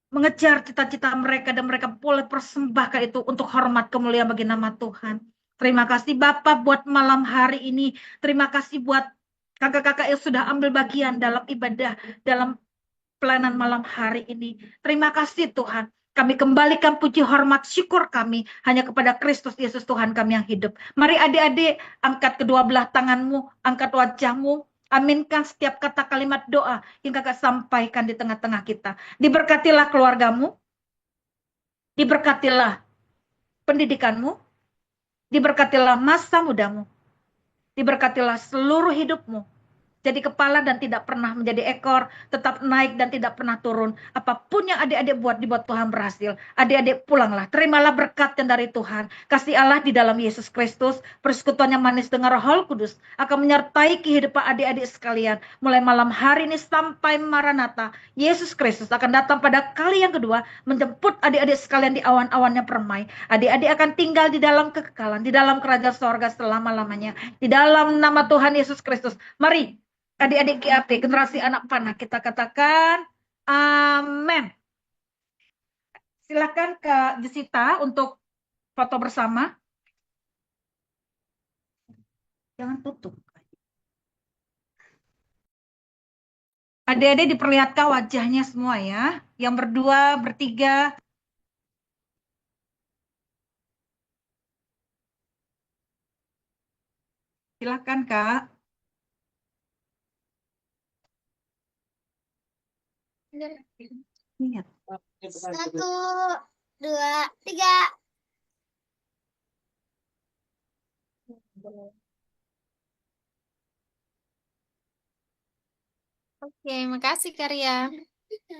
mengejar cita-cita mereka, dan mereka boleh persembahkan itu untuk hormat kemuliaan bagi nama Tuhan. Terima kasih Bapak buat malam hari ini. Terima kasih buat kakak-kakak yang sudah ambil bagian dalam ibadah, dalam pelayanan malam hari ini. Terima kasih Tuhan. Kami kembalikan puji hormat syukur kami hanya kepada Kristus Yesus Tuhan kami yang hidup. Mari adik-adik angkat kedua belah tanganmu, angkat wajahmu. Aminkan setiap kata kalimat doa yang kakak sampaikan di tengah-tengah kita. Diberkatilah keluargamu, diberkatilah pendidikanmu, diberkatilah masa mudamu, diberkatilah seluruh hidupmu. Jadi kepala dan tidak pernah menjadi ekor, tetap naik dan tidak pernah turun. Apapun yang adik-adik buat, dibuat Tuhan berhasil. Adik-adik pulanglah, terimalah berkat yang dari Tuhan. Kasih Allah di dalam Yesus Kristus, persekutuan yang manis dengan Roh Kudus akan menyertai kehidupan adik-adik sekalian. Mulai malam hari ini sampai Maranatha, Yesus Kristus akan datang pada kali yang kedua, menjemput adik-adik sekalian di awan-awannya permai. Adik-adik akan tinggal di dalam kekekalan, di dalam kerajaan sorga selama-lamanya. Di dalam nama Tuhan Yesus Kristus. Mari adik-adik GAP, generasi anak panah, kita katakan amin. Silakan Kak Jessica untuk foto bersama. Jangan tutup. Adik-adik diperlihatkan wajahnya semua ya. Yang berdua, bertiga. Silakan Kak. Lihat. 1, 2, 3. Oke, makasih Karya.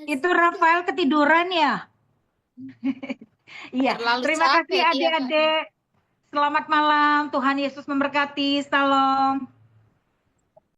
Itu Rafael ketiduran ya? Iya, Terlalu terima kasih capek dia, Kak. adik-adik. Selamat malam, Tuhan Yesus memberkati. Salam.